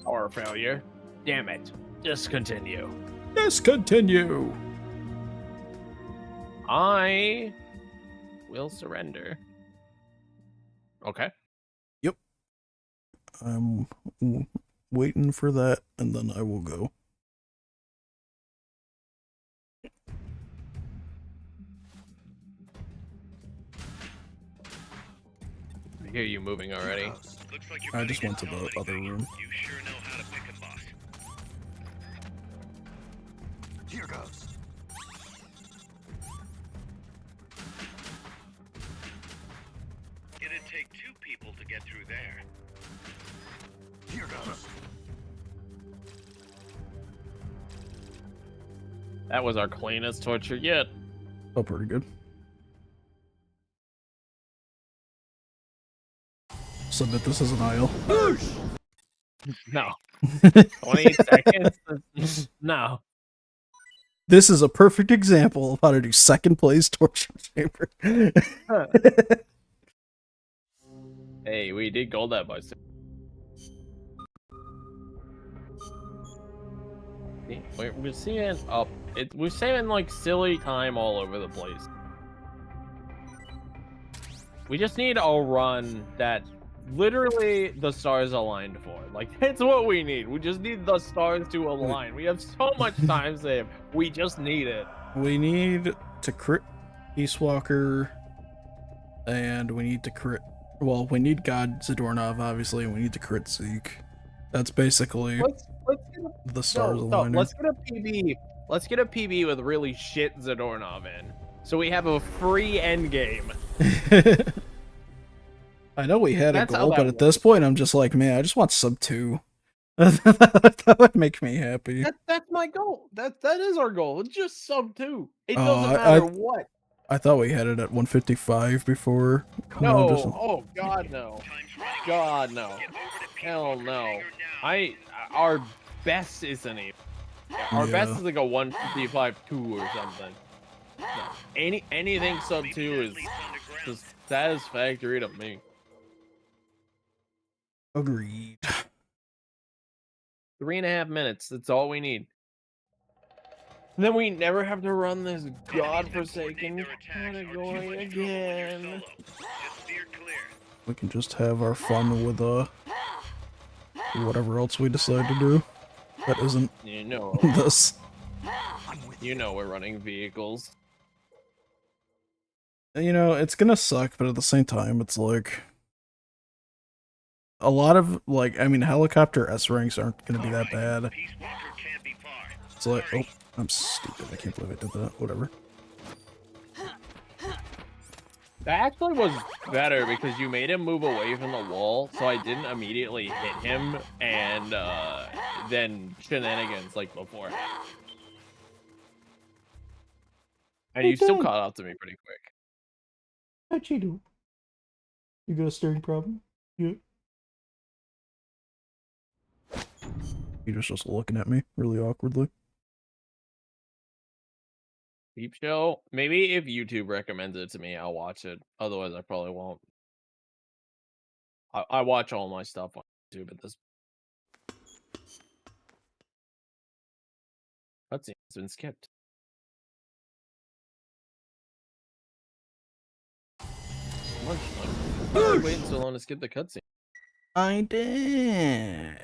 Power failure. Damn it. Discontinue. Discontinue! I will surrender. Okay. Yep. I'm waiting for that, and then I will go. I hear you moving already. Looks like I just went to the other room. You sure know how to pick a boss. Here goes. It'd take 2 people to get through there. Here goes. That was our cleanest torture yet. Oh, pretty good. Submit this as an aisle. No. 28 seconds? No. This is a perfect example of how to do second place torture chamber. Hey, we did gold that by 6. We're seeing up. We're saving like silly time all over the place. We just need a run that literally the stars aligned for. Like, that's what we need. We just need the stars to align. We have so much time saved. We just need it. We need to crit East Walker, and we need to crit. Well, we need God Zadornov, obviously, and we need to crit Zeke. That's basically Let's get a, the stars aligning. let's get a PB. Let's get a PB with really shit Zadornov in, so we have a free end game. I know we had That's a how goal, that but at this point, I'm just like, man, I just want sub 2. That would make me happy. That's my goal. That is our goal. It's just sub 2. It Oh, doesn't matter what. I thought we had it at 155 before. No. just... Oh God, no. God, no. Hell no. Our best isn't even. Our best is like a 155-2 or something. No. Anything sub 2 is just satisfactory to me. Agreed. 3.5 minutes. That's all we need. And then we never have to run this godforsaken category again. We can just have our fun with whatever else we decide to do. That isn't You know, this. you know we're running vehicles. You know, it's gonna suck, but at the same time, it's like a lot of like, I mean, helicopter S ranks aren't gonna be that Alright, bad. Peace Walker can't be far. It's like, oh, I'm stupid. I can't believe I did that. Whatever. That actually was better because you made him move away from the wall, so I didn't immediately hit him and then shenanigans like before. And you still caught up to me pretty quick. How'd you do? You got a staring problem? Yeah. Peter's just looking at me really awkwardly. Peep Show? Maybe if YouTube recommends it to me, I'll watch it. Otherwise, I probably won't. I watch all my stuff on YouTube at this. Cutscene's been skipped. Lunchtime. Why are we waiting so long to skip the cutscene? I did.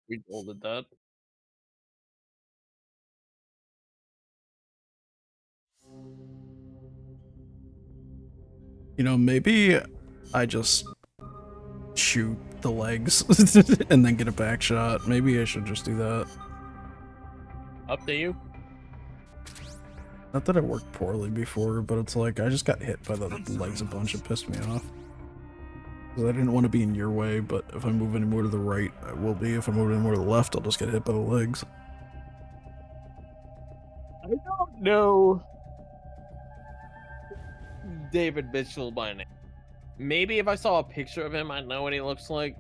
We told it that. You know, maybe I just shoot the legs and then get a back shot. Maybe I should just do that. Up to you. Not that it worked poorly before, but it's like I just got hit by the legs a bunch. It pissed me off. Because I didn't want to be in your way, but if I move any more to the right, I will be. If I move any more to the left, I'll just get hit by the legs. I don't know David Mitchell by name. Maybe if I saw a picture of him, I'd know what he looks like.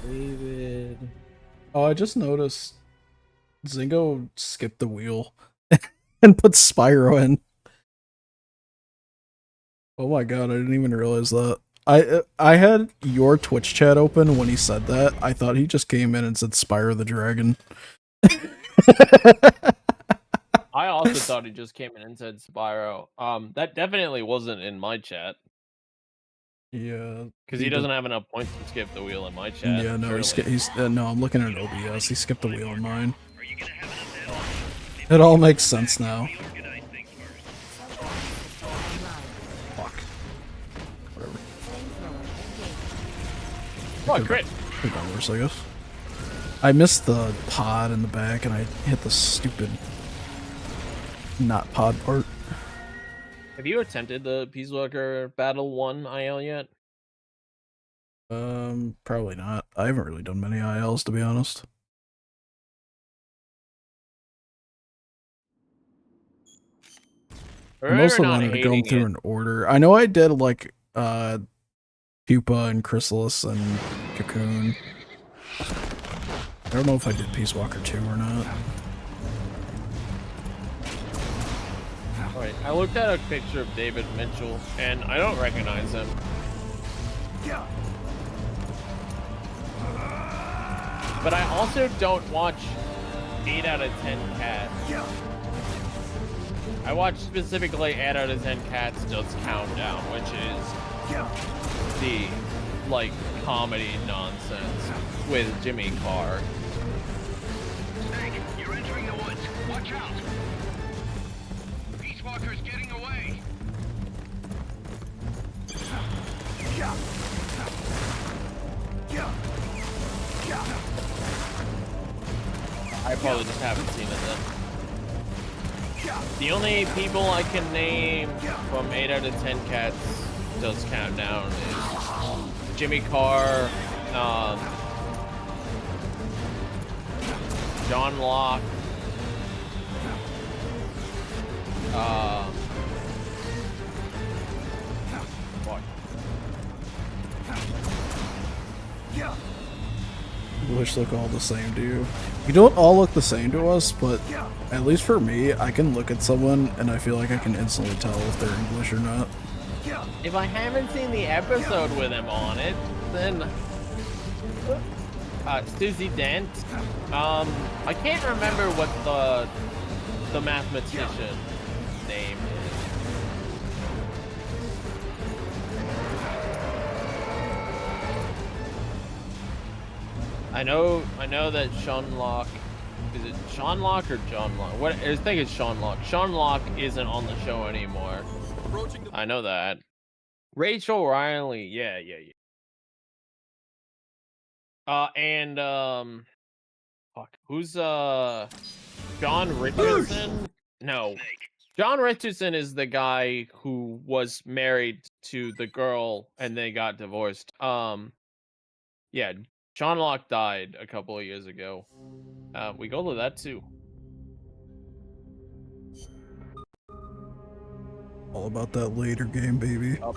David. Oh, I just noticed Zingo skipped the wheel and put Spyro in. Oh my god, I didn't even realize that. I had your Twitch chat open when he said that. I thought he just came in and said Spyro the Dragon. I also thought he just came in and said Spyro. That definitely wasn't in my chat. Yeah, Because he doesn't have enough points to skip the wheel in my chat. Yeah, no, he's no. I'm looking at OBS. He skipped the wheel in mine. It all makes sense now. Fuck. Whatever. Oh, crit. Could've done worse, I guess. I missed the pod in the back, and I hit the stupid not pod part. Have you attempted the Peace Walker Battle 1 IL yet? Probably not. I haven't really done many ILs, to be honest. I mostly wanted to go through an order. I know I did, like, Pupa and Chrysalis and Cocoon. I don't know if I did Peace Walker 2 or not. Alright, I looked at a picture of David Mitchell, and I don't recognize him. But I also don't watch 8 out of 10 cats. I watch specifically 8 out of 10 cats does Countdown, which is the, like, comedy nonsense with Jimmy Carr. Snake, you're entering the woods. Watch out. Peace Walker's getting away. I probably just haven't seen it then. The only people I can name from 8 out of 10 cats does Countdown is Jimmy Carr, John Locke, English look all the same to you. You don't all look the same to us, but at least for me, I can look at someone and I feel like I can instantly tell if they're English or not. If I haven't seen the episode with him on it, then Susie Dent. I can't remember what the mathematician name is. I know that Sean Locke Is it Sean Locke or John Locke? What I think it's Sean Locke. Sean Locke isn't on the show anymore. I know that. Rachel Riley, yeah. Fuck, who's John Richardson? No, John Richardson is the guy who was married to the girl and they got divorced. Yeah, Sean Locke died a couple of years ago. We go to that too. All about that later game, baby. Up.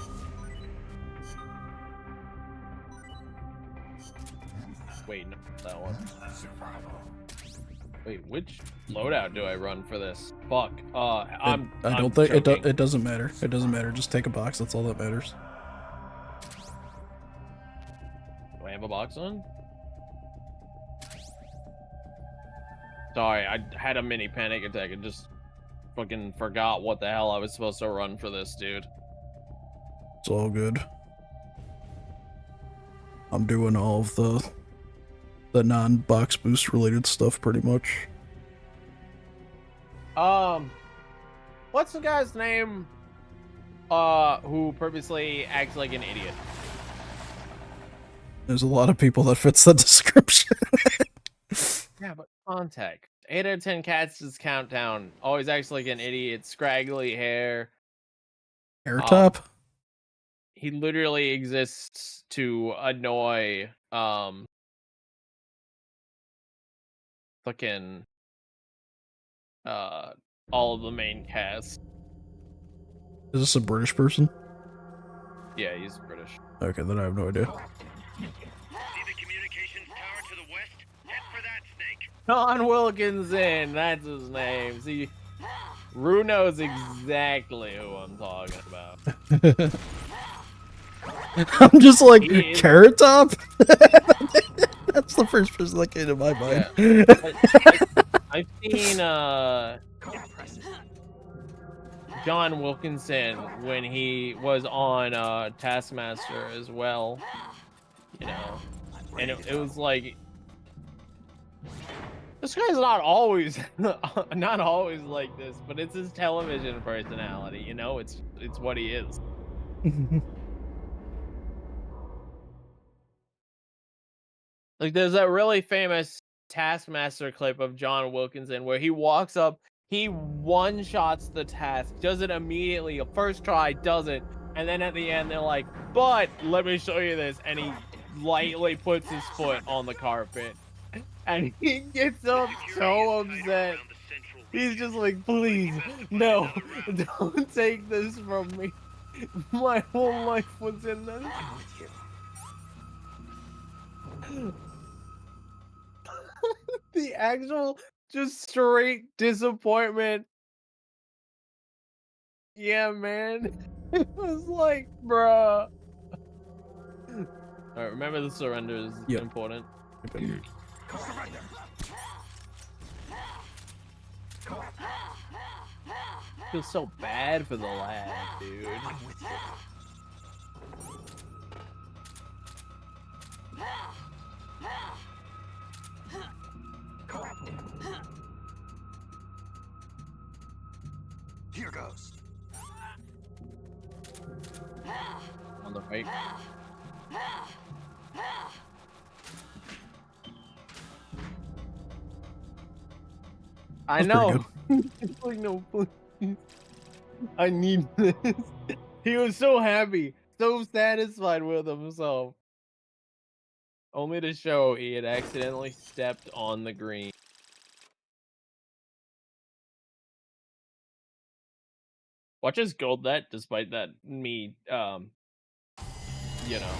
Wait, no, that one. Wait, which loadout do I run for this? Fuck. I don't I'm think choking. it doesn't matter. It doesn't matter. Just take a box. That's all that matters. Do I have a box on? Sorry, I had a mini panic attack and just fucking forgot what the hell I was supposed to run for this, dude. It's all good. I'm doing all of the non-box boost related stuff pretty much. What's the guy's name? Who purposely acts like an idiot? There's a lot of people that fits the description. Yeah, but context. 8 out of 10 cats is countdown. Always acts like an idiot. Scraggly hair. Air top. He literally exists to annoy fucking all of the main cast. Is this a British person? Yeah, he's British. Okay, then I have no idea. See the communications tower to the west? Head for that snake. Don Wilkinson, that's his name. See, Rue knows exactly who I'm talking about. I'm just like, He is- Carrot Top? That's the first person that came to my mind. Yeah. I've seen John Wilkinson when he was on Taskmaster as well, you know, and it was like, this guy's not always not always like this, but it's his television personality, you know. It's what he is. Like, there's that really famous Taskmaster clip of John Wilkinson where he walks up, he one-shots the task, does it immediately, a first try, does it, and then at the end they're like, but let me show you this, and he lightly puts his foot on the carpet, and he gets up so upset. He's just like, please, no, don't take this from me. My whole life was in this. The actual, just straight disappointment. Yeah, man. It was like, bruh. Alright, remember the surrender is important. I feel so bad for the lad, dude. Here goes. On the right. I That's know. It's like, no, please. I need this. He was so happy, so satisfied with himself. Only to show he had accidentally stepped on the green. Watch us gold that, despite that me, you know.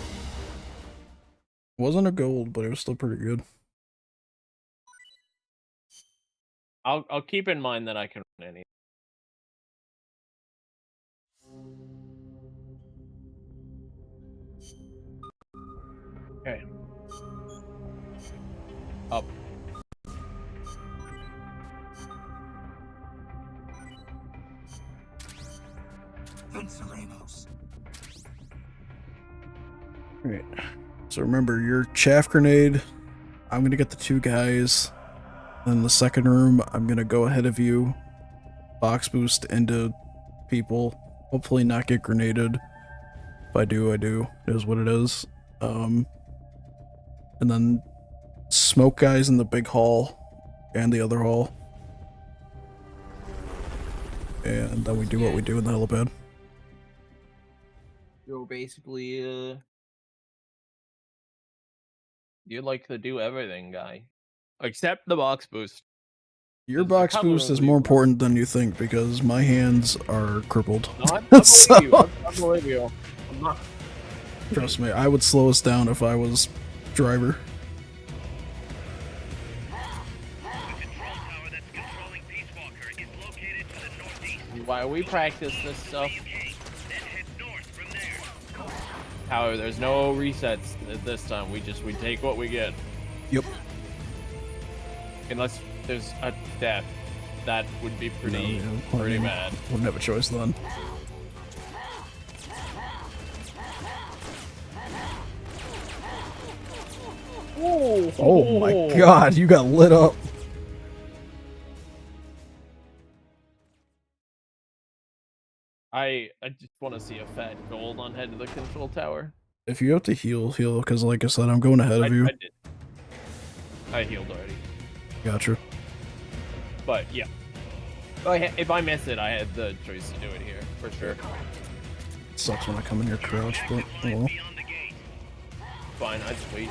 Wasn't a gold, but it was still pretty good. I'll keep in mind that I can run any. Okay. Up. Venceremos. Alright. So remember, your chaff grenade. I'm gonna get the 2 guys. Then the second room, I'm gonna go ahead of you, box boost into people, hopefully not get grenaded. If I do, I do. It is what it is. And then smoke guys in the big hall and the other hall. And then we do what we do in the helipad. You're basically, you like to do everything, guy. Except the box boost. Your There's a box couple boost of is you more left. important than you think because my hands are crippled. No, I believe So- you. I believe you. I'm not. Trust me, I would slow us down if I was driver. The control tower that's controlling Peace Walker is located to the northeast. Why we practice this stuff. Okay, then head north from there. However, there's no resets this time. We take what we get. Yep. Unless there's a death, that would be pretty No, yeah, pretty I mean, bad. Wouldn't have a choice then. Oh my god, you got lit up. I just want to see a fat gold on head of the control tower. If you have to heal, because like I said, I'm going ahead of you. I did. I healed already. Gotcha. But yeah. If I miss it, I had the choice to do it here, for sure. Sucks when I come in here crouch, but oh well. Beyond the gate. Fine, I just wait.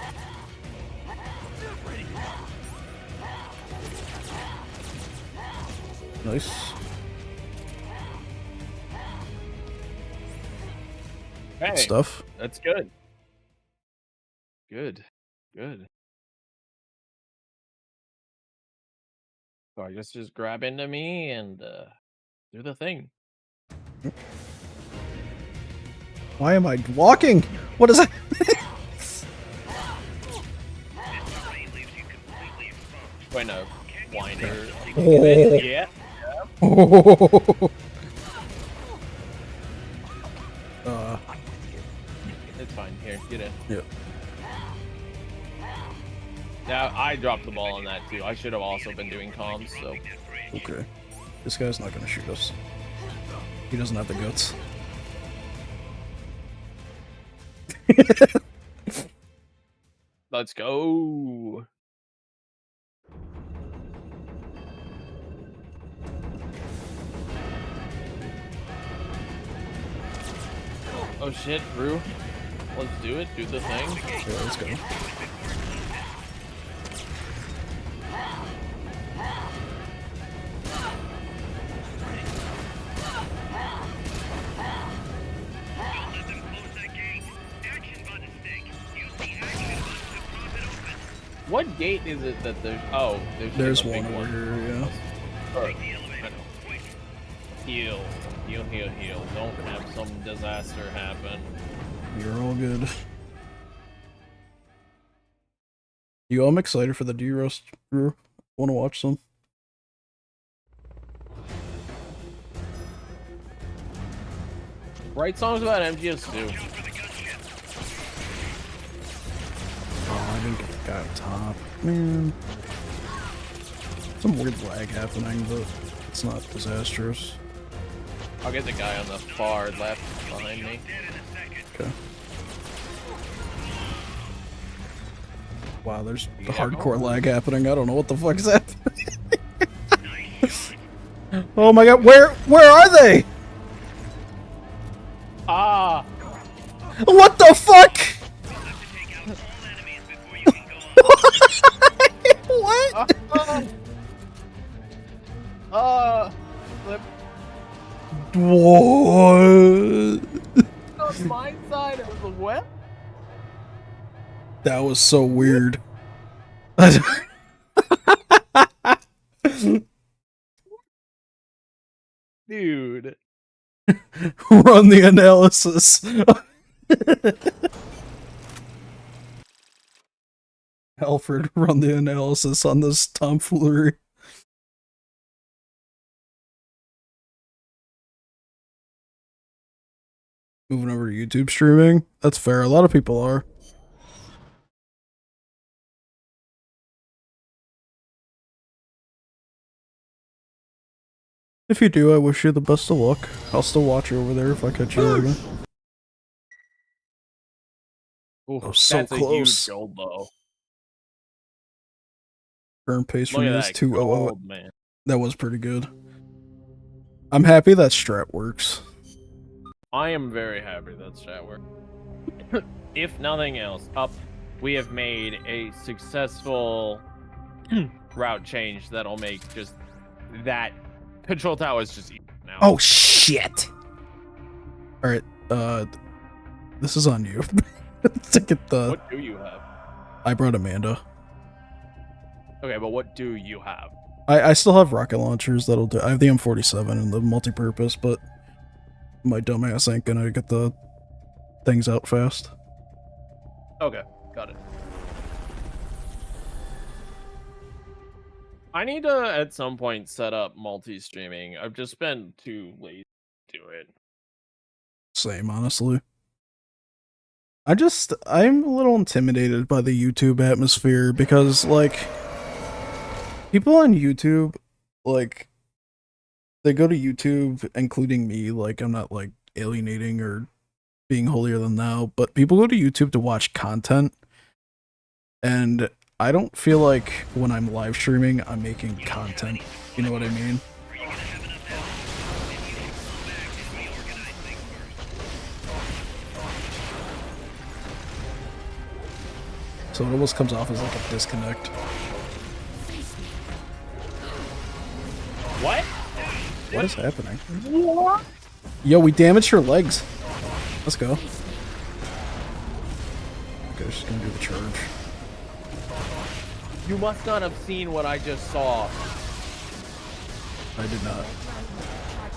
Nice. Hey, Good stuff. that's good. Good. Good. So I guess just grab into me and do the thing. Why am I walking? What is that? Terrain leaves you completely exposed. Wait, no. Winder. Oh. Yeah. It's fine. Here, get in. Yep. Now, I dropped the ball on that too. I should have also been doing comms, so. Okay. This guy's not gonna shoot us. He doesn't have the guts. Let's go. Oh shit, Brew. Let's do it. Do the thing. Yeah, let's go. Don't let them close that gate. Action button stick. Use the action button to prop it open. What gate is it that there's? Oh, There's a big one over here, yeah. Or, Take the elevator. Quick. heal, heal, heal, heal. Don't have some disaster happen. You're all good. I'm excited for the D-Roast, Drew. Want to watch some? Write songs about MGS2. Oh, I didn't get the guy up top. Man. Some weird lag happening, but it's not disastrous. I'll get the guy on the far left behind me. Okay. Wow, there's the hardcore lag happening. I don't know what the fuck is happening. Oh my god, where are they? Ah! What the fuck? What? Flip What? on my side of the web? That was so weird. Dude. Run the analysis. Alfred, run the analysis on this tomfoolery. Moving over to YouTube streaming? That's fair. A lot of people are. If you do, I wish you the best of luck. I'll still watch you over there if I catch you over there. Ooh, Oh, so that's a close. huge gold though. Current pace for Look me at is that 2:00. gold, man. That was pretty good. I'm happy that strat works. I am very happy that chat worked. If nothing else, we have made a successful route change that'll make just that control tower is just easy now. Oh shit! Alright, this is on you. To get the... What do you have? I brought Amanda. Okay, but what do you have? I still have rocket launchers that'll do... I have the M47 and the multi-purpose, but my dumbass ain't gonna get the things out fast. Okay, got it. I need to, at some point, set up multi-streaming. I've just been too lazy to do it. Same, honestly. I'm a little intimidated by the YouTube atmosphere because, like, people on YouTube, like, they go to YouTube, including me, like, I'm not, like, alienating or being holier than thou, but people go to YouTube to watch content, and I don't feel like when I'm live streaming, I'm making content. You know what I mean? So it almost comes off as like a disconnect. What? What is happening? What? Yo, we damaged her legs. Let's go. Okay, she's gonna do the charge. You must not have seen what I just saw. I did not.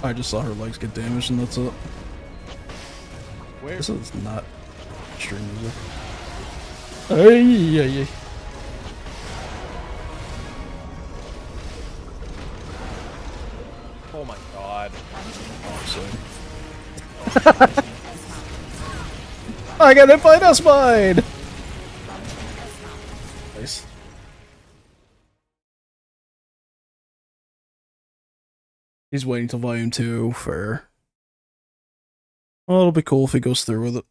I just saw her legs get damaged and that's it. Where? This is not stream music. Ay. Oh my god. I got hit by a spine! Nice. He's waiting till volume 2 for... Well, it'll be cool if he goes through with it.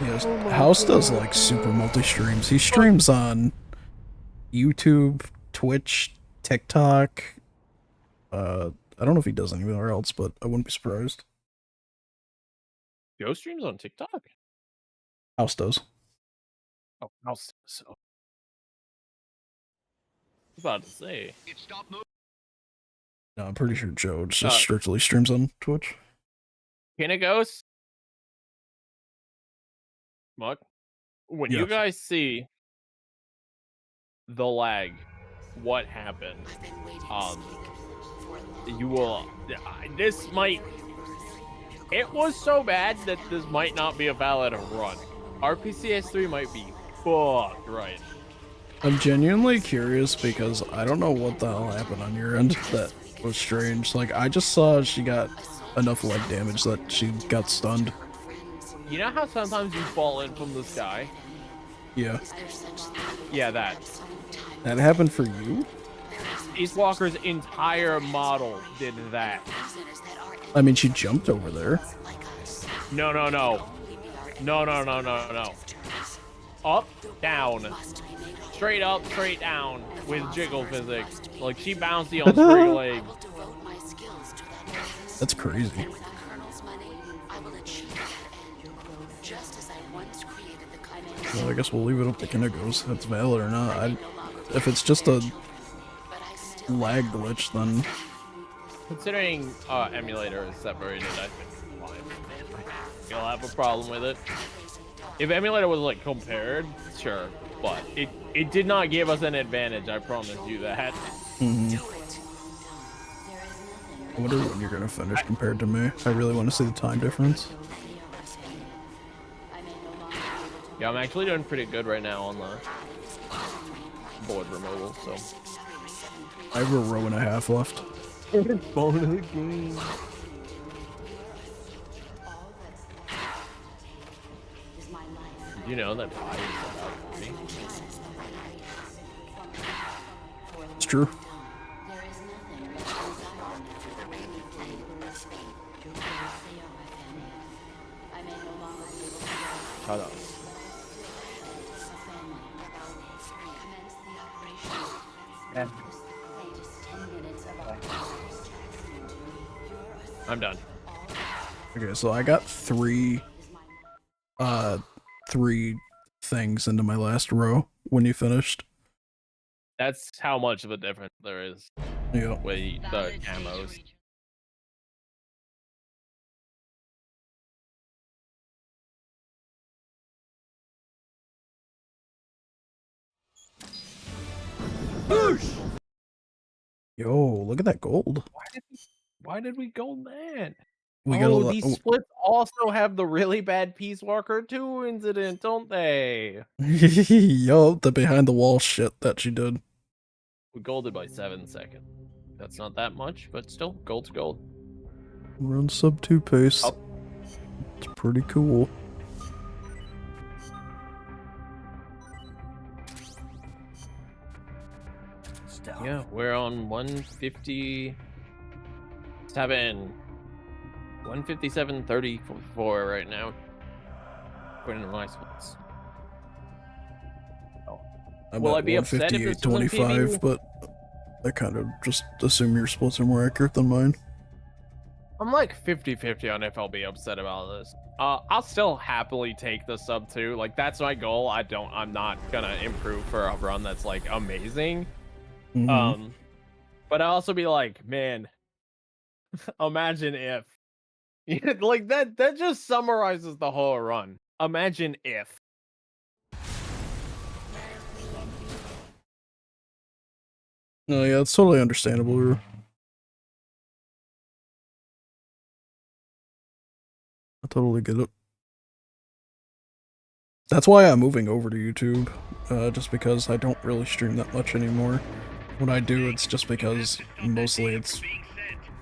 Yes, House does like super multi-streams. He streams on YouTube, Twitch, TikTok. I don't know if he does anywhere else, but I wouldn't be surprised. Go streams on TikTok? House does. Oh, House. So. I was about to say. No, I'm pretty sure Joe just strictly streams on Twitch. Kinegos? Muck? When you Yes. guys see the lag, what happened? You will. This might. It was so bad that this might not be a valid run. RPCS3 might be fucked, right? I'm genuinely curious because I don't know what the hell happened on your end. That was strange. Like, I just saw she got enough leg damage that she got stunned. You know how sometimes you fall in from the sky? Yeah. Yeah, that. That happened for you? East Walker's entire model did that. I mean, she jumped over there. No. Up, down. Straight up, straight down with jiggle physics. Like, she bounced on straight legs. That's crazy. Well, I guess we'll leave it up to Kinegos if it's valid or not. If it's just a lag glitch, then... Considering emulator is separated, I think it's fine. You'll have a problem with it. If emulator was like compared, sure, but it did not give us an advantage. I promise you that. Mm-hmm. I wonder when you're gonna finish compared to me. I really want to see the time difference. Yeah, I'm actually doing pretty good right now on the board removal, so. I have a row and a half left. Phone of the game. You know that I is about 30. It's true. There is nothing left inside the net. Your clothes they are, if any. I may no longer be able to go. Shut up. A family. Commence the operation. Yeah. Latest 10 minutes of operations. I'm done. Okay, so I got three things into my last row when you finished. That's how much of a difference there is Yeah. with the camos. Yo, look at that gold. Why did we go that? We got a lot. These splits also have the really bad Peace Walker 2 incident, don't they? Yo, the behind the wall shit that she did. We golded by 7 seconds. That's not that much, but still, gold's gold. Run sub 2 pace. Up. It's pretty cool. Yeah, we're on 157. 157.34 right now. According to my splits. I'm Will at I be upset if this wasn't 158.25, PvP? but I kind of just assume your splits are more accurate than mine. I'm like 50-50 on if I'll be upset about this. I'll still happily take the sub 2. Like, that's my goal. I'm not gonna improve for a run that's like amazing. Mhm. But I'll also be like, man, imagine if like that just summarizes the whole run. Imagine if. No, yeah, it's totally understandable. Rue. I totally get it. That's why I'm moving over to YouTube, just because I don't really stream that much anymore. When I do, it's just because mostly it's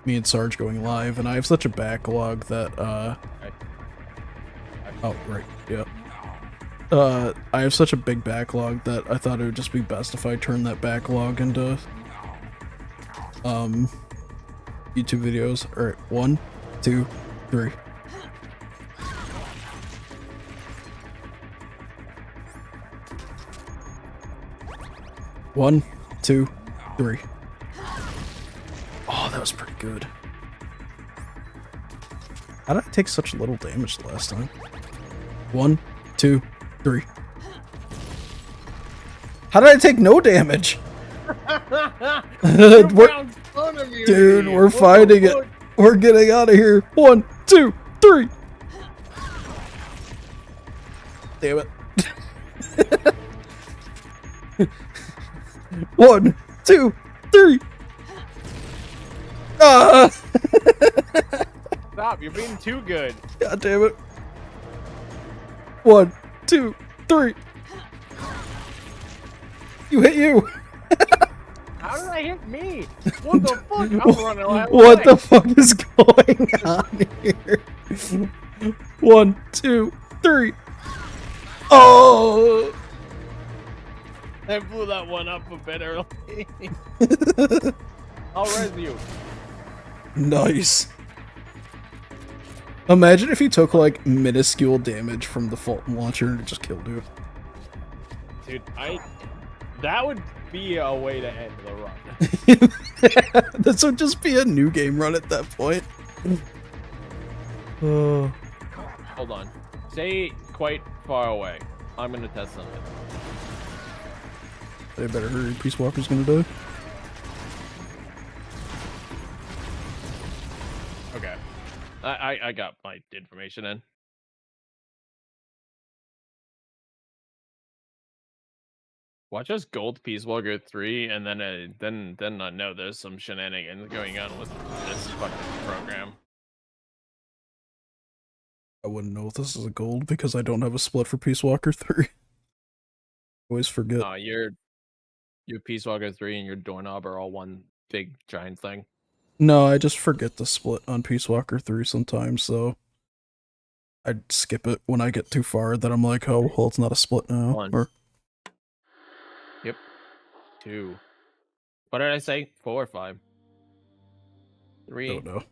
me and Sarge going live, and I have such a backlog that, oh, right, yeah. I have such a big backlog that I thought it would just be best if I turned that backlog into, YouTube videos. Alright, 1, 2, 3. One, two, three. Oh, that was pretty good. How did I take such little damage the last time? 1, 2, 3. How did I take no damage? Dude, we're fighting it. We're getting out of here. 1, 2, 3. Damn it. 1, 2, 3. Ah! Stop, you're being too good. God damn it. 1, 2, 3. You hit you. How did I hit me? What the fuck? I'm running away. What the fuck is going on here? 1, 2, 3. Oh! I blew that one up a bit early. I'll res you. Nice. Imagine if you took like minuscule damage from the Fulton launcher and it just killed you. Dude, that would be a way to end the run. This would just be a new game run at that point. Oh. Hold on. Stay quite far away. I'm gonna test something. They better hurry, Peace Walker's gonna die. Okay. I got my information in. Watch us gold Peace Walker 3, and then I know there's some shenanigans going on with this fucking program. I wouldn't know if this is a gold because I don't have a split for Peace Walker 3. Always forget. Your Peace Walker 3 and your doorknob are all one big giant thing. No, I just forget the split on Peace Walker 3 sometimes, so I'd skip it when I get too far. That I'm like, oh, well, it's not a split now. 1. Or Yep. 2. What did I say? 4 or 5? 3. don't know. I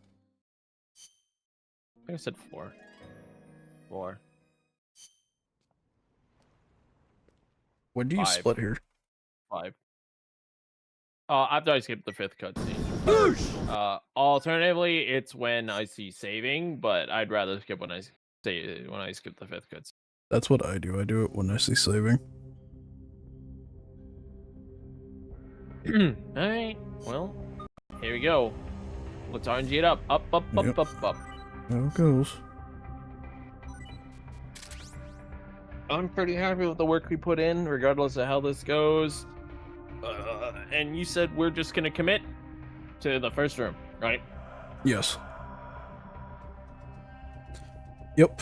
think I said 4. 4. When do you 5. split here? 5. After I skip the 5th cutscene. Alternatively, it's when I see saving, but I'd rather skip when I skip the 5th cutscene. That's what I do. I do it when I see saving. Alright, well, here we go. Let's RNG it up. Up, up, up, Yep. up. There it goes. I'm pretty happy with the work we put in, regardless of how this goes. And you said we're just gonna commit to the first room, right? Yes. Yep.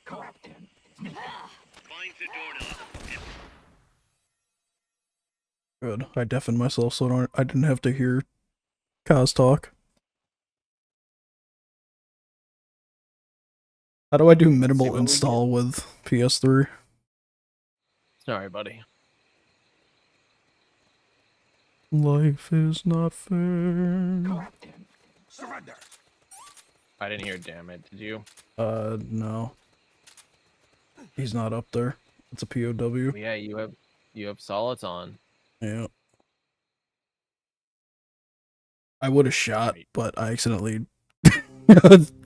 Finds the doorknob. Good. I deafened myself so I didn't have to hear Kaz talk. How do I do See minimal what we install with PS3? Sorry, buddy. Life is not fair. Surrender. I didn't hear damn it, did you? No. He's not up there. It's a POW. Yeah, you have solids on. Yeah. I would have shot, Right. but I accidentally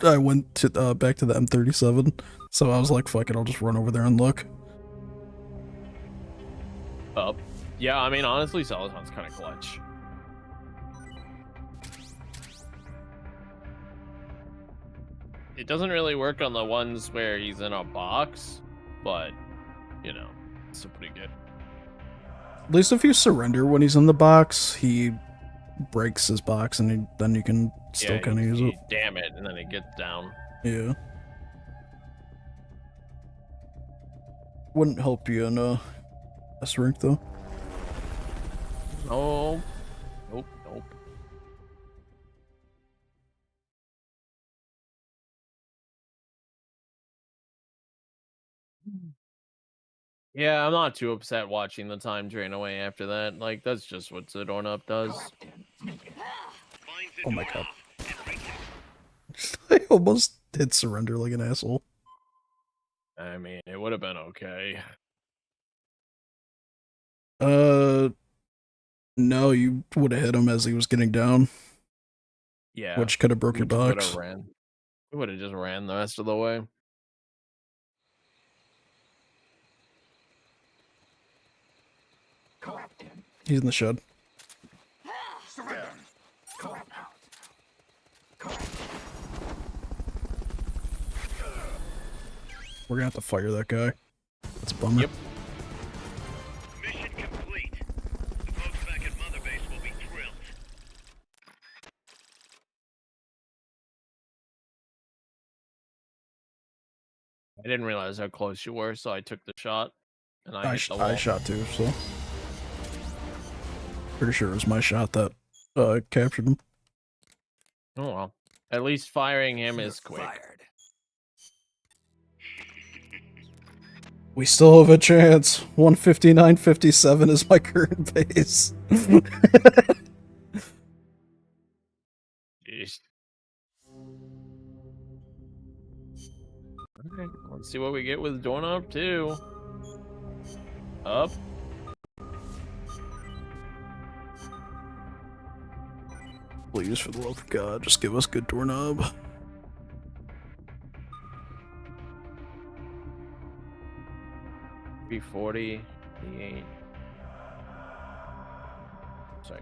I went to back to the M37, so I was like, fuck it, I'll just run over there and look. Up. Yeah, I mean honestly solids on's kinda clutch. It doesn't really work on the ones where he's in a box, but you know, it's still pretty good. At least if you surrender when he's in the box, he breaks his box and then you can still kind of use it. Damn it, and then it gets down. Yeah. Wouldn't help you in S rank though. Oh, nope, nope. Yeah, I'm not too upset watching the time drain away after that. Like, that's just what the doorknob does. Finds the Oh my god. doorknob. I almost did surrender like an asshole. I mean, it would have been okay. No, you would have hit him as he was getting down, Yeah. which could have broke your We would box. have ran. We would have just ran the rest of the way. He's in the shed. Surrender. We're gonna have to fire that guy. That's a bummer. Yep. Mission complete. The folks back at Mother Base will be thrilled. I didn't realize how close you were, so I took the shot. And I hit the I wall. shot too, so pretty sure it was my shot that captured him. Oh well. At least firing him is quick. Fired. We still have a chance. 159.57 is my current pace. Jeez. Alright, let's see what we get with doorknob 2. Up. Please, for the love of God, just give us good doorknob. B40, B8. Sorry,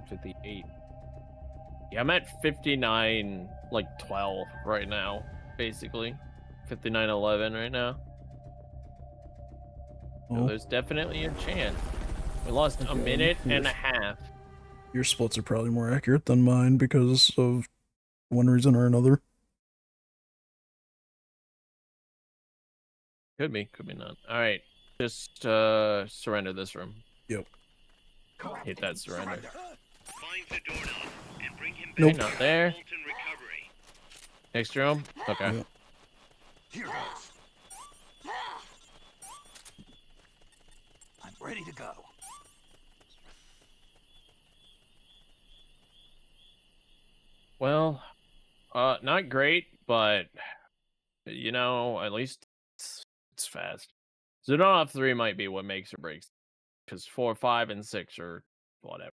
58. Yeah, I'm at 59, like 12 right now, basically. 59-11 right now. So Oh, there's definitely a chance. We lost a minute and a half. your splits are probably more accurate than mine because of one reason or another. Could be not. All right, just surrender this room. Yep. Hit that surrender. Find the doorknob and bring him back Nope. Not there. Fulton recovery. Next room. Okay. Yep. Here goes. I'm ready to go. Well, not great, but you know, at least it's fast. Zoonoff 3 might be what makes or breaks, because 4, 5, and 6 are whatever.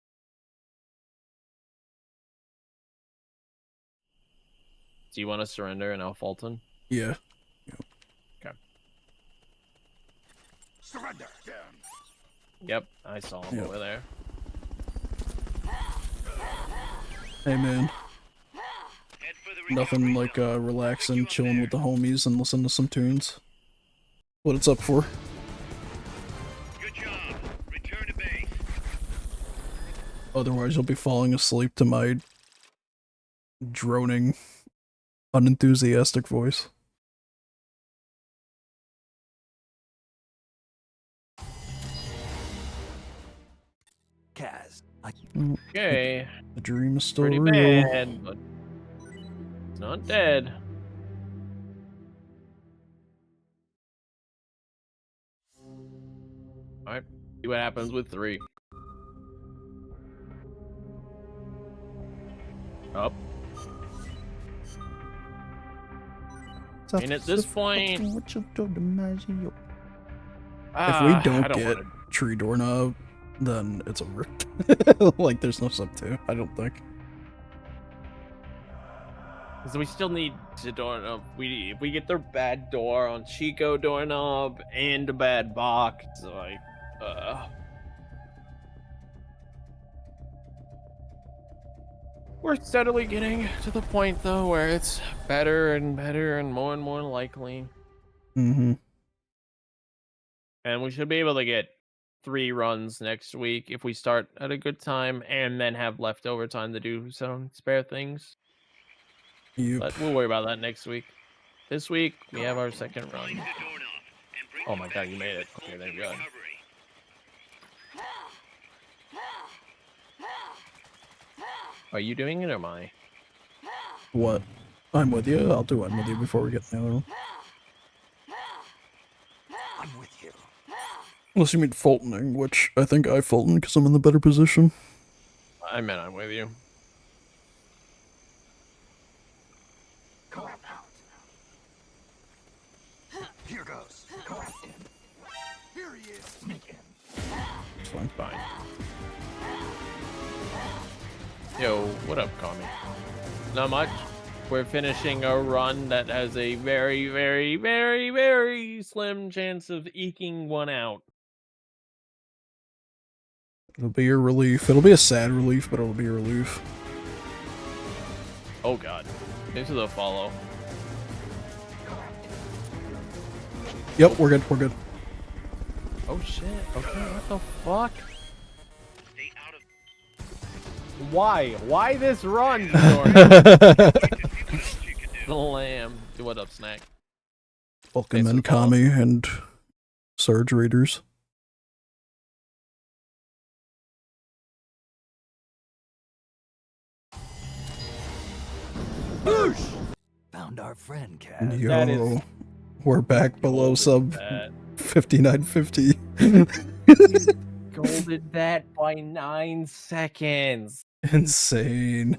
Do you want to surrender and Fulton? Yeah. Okay. Surrender. Yep, I saw him Yep. over there. Hey man, Head for the nothing recovery like zone. relaxing, chilling with the homies, and listening to some tunes. What it's up for? Good job. Return to base. Otherwise, you'll be falling asleep to my droning, unenthusiastic voice. Kaz, Okay, The dream is still pretty real. bad, but it's not dead. All right, see what happens with 3. Up. And at this point, if we I don't don't get wanna- tree doorknob, then it's over. Like, there's no sub 2, I don't think. So we still need to doorknob. If we get the bad door on Chico doorknob and a bad box, like, we're steadily getting to the point though where it's better and better and more likely, Mm-hmm. and we should be able to get 3 runs next week if we start at a good time and then have leftover time to do some spare things. Yep. But we'll worry about that next week. This week we have our second run. Find the doorknob and bring Oh him my back god, you here made it. with Okay, Fulton thank God. recovery. Are you doing it or am I? What? I'm with you. I'll do one with you before we get the other one. I'm with you. Unless you mean Fultoning, which I think I Fulton because I'm in the better position. I meant I'm with you. Go out. Here goes. Go out. Here he is. Sneak in. It's fine. Fine. Yo, what up, Kami? Not much. We're finishing a run that has a very slim chance of eking one out. It'll be a relief. It'll be a sad relief, but it'll be a relief. Oh god. This is a follow. Yep, we're good. We're good. Oh shit. Okay, what the fuck? Stay out of Why? Why this run, Jordan? what you can do. The lamb. What up, Snack? Welcome Thanks for in, the follow. Kami and Surge Readers. Found our friend, Kaz. Yo, That is- we're back below Golded sub that. 5950. Golded that by 9 seconds. Insane.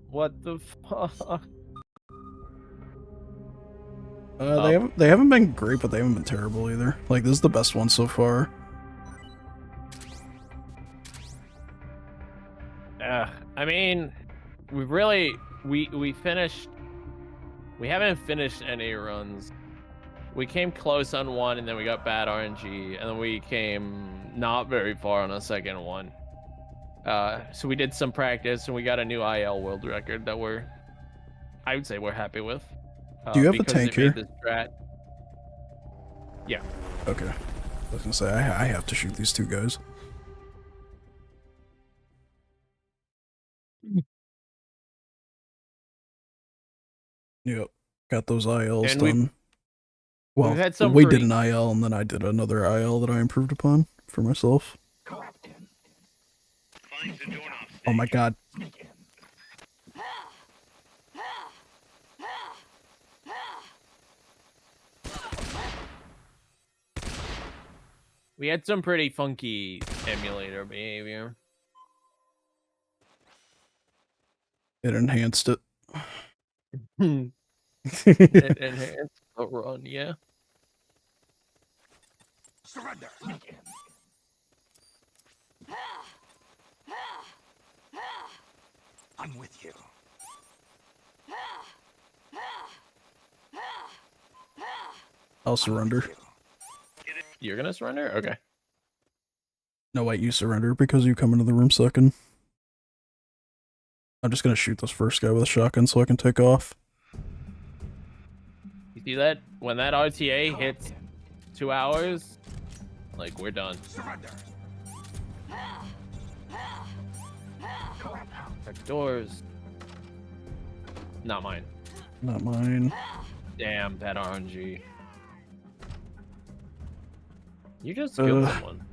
What the fuck? They haven't been great, but they haven't been terrible either. Like, this is the best one so far. I mean, we finished. We haven't finished any runs. We came close on one, and then we got bad RNG, and then we came not very far on a second one. So we did some practice, and we got a new IL world record that I would say we're happy with. Do you have a because tank it made here? this strat. Yeah. Okay. I was gonna say, I have to shoot these two guys. Yep. Got those ILs And done. Well, we've had some we did pretty- an IL, and then I did another IL that I improved upon for myself. Finds the doorknob Oh my snake. god. We had some pretty funky emulator behavior. It enhanced it. It enhanced the run, yeah. Surrender. I'm with you. I'll surrender. You're gonna surrender? Okay. No, wait, you surrender because you come into the room second. I'm just gonna shoot this first guy with a shotgun so I can take off. You see that? When that RTA hits 2 hours, like, we're done. Surrender. Check doors. Not mine. Not mine. Damn, that RNG. You just killed someone.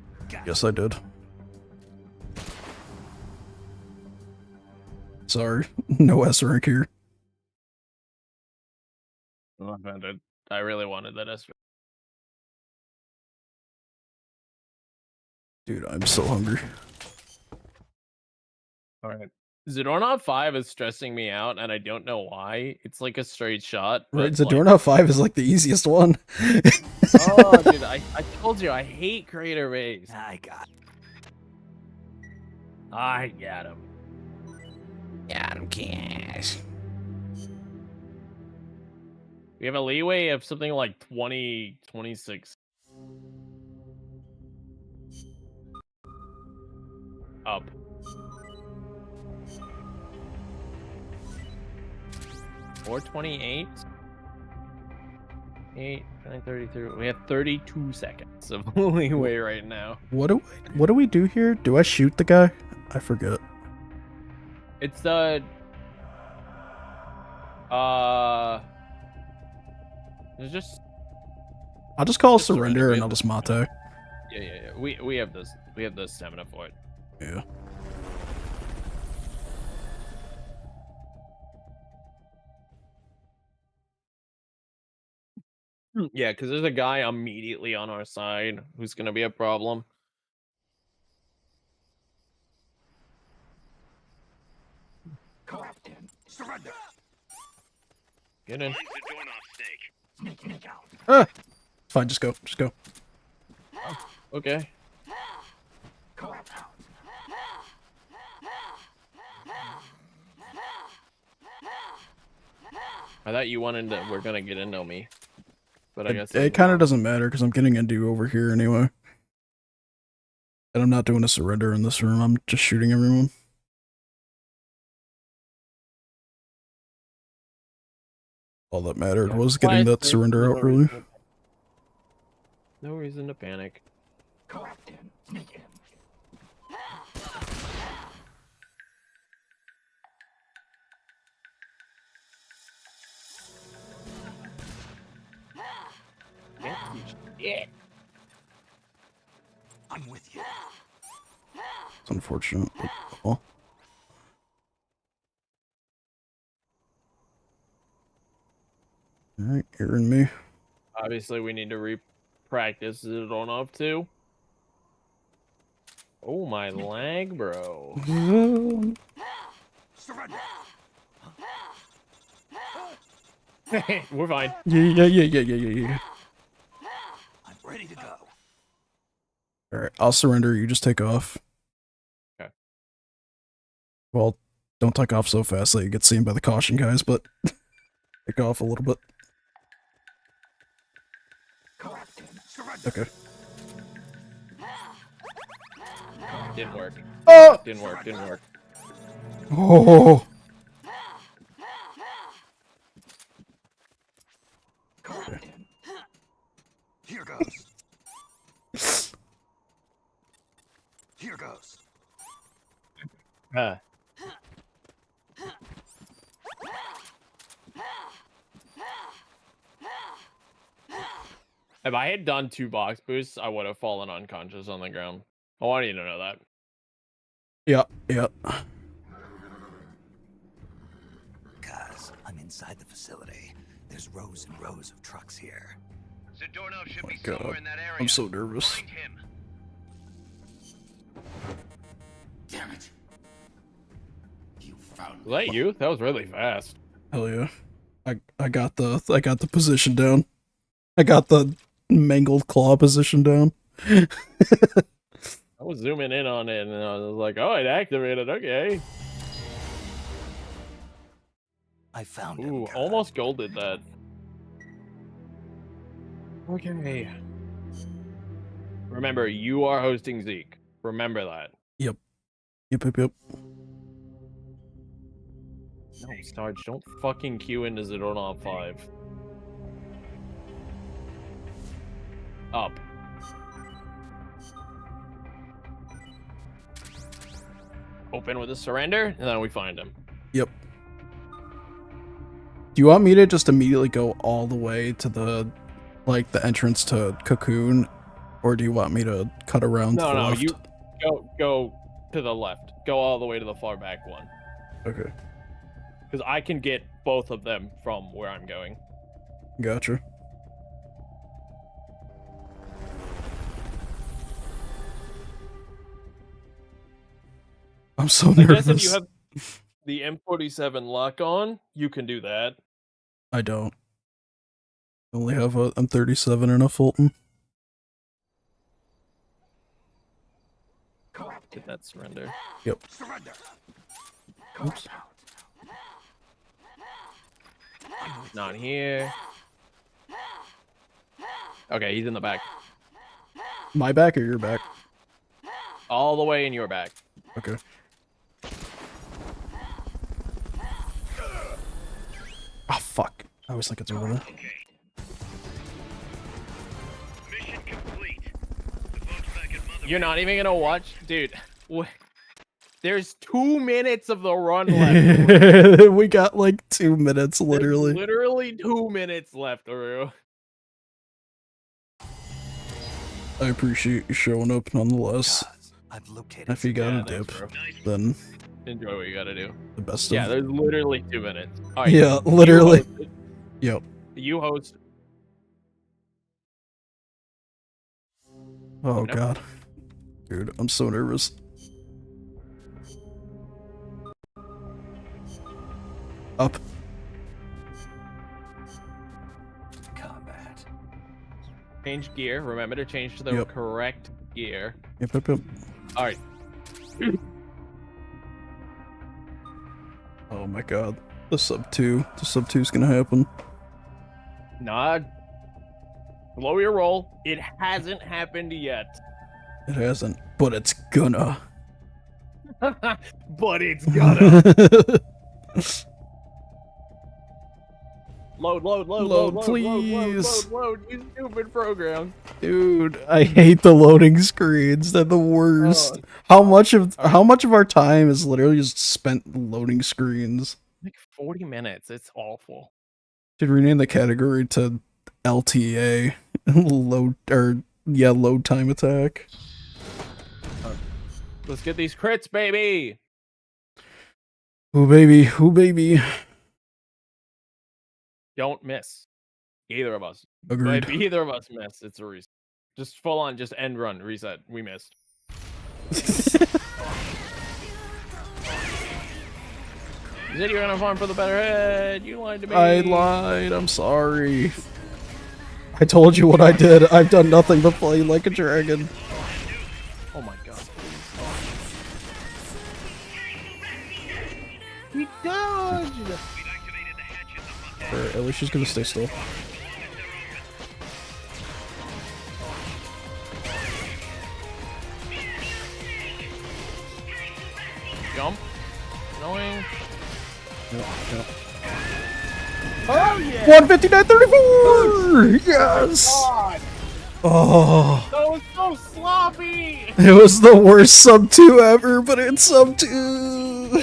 Yes, I did. Sorry, no S rank here. I'm offended. I really wanted that S. Dude, I'm so hungry. Alright. Zadornov 5 is stressing me out, and I don't know why. It's like a straight shot. Right, but, like- Zadornov 5 is like the easiest one. Oh, dude, I told you, I hate creator base. I got. I got him. Got him, cash. We have a leeway of something like 20, 26. Up. Or 28. 8, 9, 33. We have 32 seconds of leeway right now. What do we do here? Do I shoot the guy? I forget. It's the there's just I'll just call Just surrender, surrender we and have I'll the just mate. yeah. We have this. We have the stamina for it. Yeah. Yeah, because there's a guy immediately on our side who's gonna be a problem. Captain, surrender. Get in. Finds the doorknob snake. Sneak out. Fine, just go. Just go. Okay. I thought you wanted to. We're gonna get into me, but I guess It kind of doesn't matter because I'm getting into you over here anyway. And I'm not doing a surrender in this room. I'm just shooting everyone. All that mattered Yeah, was getting that quiet, surrender no out early. reason- No reason to panic. Captain, sneak in. Yeah. I'm with you. It's unfortunate. But, well. Alright, you're in me. Obviously, we need to re-practice it on up too. Oh my lag, bro. Surrender. We're fine. Yeah. I'm ready to go. Alright, I'll surrender. You just take off. Okay. Well, don't take off so fast that you get seen by the caution guys, but take off a little bit. Captain, surrender. Okay. Didn't work. Oh! Didn't work. Oh! Here goes. Here goes. Huh. If I had done 2 box boosts, I would have fallen unconscious on the ground. I want you to know that. Yep, yep. Cuz I'm inside the facility. There's rows and rows of trucks here. Zadornov should be God, somewhere in that area. I'm so nervous. Find him. Damn it. You found Was that you? That was really fast. Hell yeah. I got the position down. I got the mangled claw position down. I was zooming in on it, and I was like, "Oh, it activated. Okay." I found him. Ooh, cuz. almost golded that. Okay. Remember, you are hosting Zeke. Remember that. Yep. Yep. No, Sarge, don't fucking queue into Zadornov 5. Up. Open with a surrender, and then we find him. Yep. Do you want me to just immediately go all the way to the, like, the entrance to Cocoon? Or do you want me to cut around to the left? You go to the left. Go all the way to the far back one. Okay. Because I can get both of them from where I'm going. Gotcha. I'm so I nervous. guess if you have the M47 lock on, you can do that. I don't. I only have a M37 and a Fulton. Get that surrender. Yep. Surrender. Oops. Not here. Okay, he's in the back. My back or your back? All the way in your back. Okay. Oh, fuck. I always think it's over there. Okay. Mission complete. The folks back at Mother You're not even gonna watch, dude. There's 2 minutes of the run left. We got like 2 minutes, literally. There's literally 2 minutes left, Aru. I appreciate you showing up nonetheless. Cuz I've located. If you got Yeah, a dip, thanks, bro. then Enjoy what you gotta do. the best Yeah, of... there's literally 2 minutes. All right, Yeah, literally. You host. Yep. You host. Oh, No. God. Dude, I'm so nervous. Up. Combat. Change gear. Remember to change to the Yep. correct gear. Yep. All right. Oh my God. The sub 2. The sub 2's gonna happen. Nod. Blow your roll. It hasn't happened yet. It hasn't, but it's gonna. But it's gonna. Load, please. load, you stupid program. Dude, I hate the loading screens. They're the worst. How much of our time is literally just spent loading screens? Like 40 minutes. It's awful. Should rename the category to LTA. Load time attack. Let's get these crits, baby. Ooh baby. Don't miss. Either of us. Agreed. If either of us miss, it's a reset. Just full on, just end run, reset. We missed. You said you were gonna farm for the better head. You lied to me. I lied. I'm sorry. I told you what I did. I've done nothing but play like a dragon. Oh my god. We dodged. Alright, at least she's gonna stay still. Jump. Going. Yep. Oh yeah. 159.34! Yes! God. Oh, That was so sloppy. it was the worst sub 2 ever, but it's sub 2.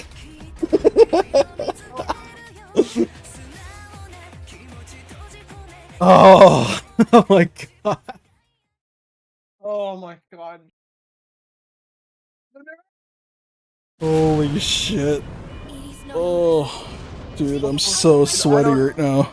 Oh, oh my god. Oh my god. Holy shit. Oh, dude, I'm so sweaty right now.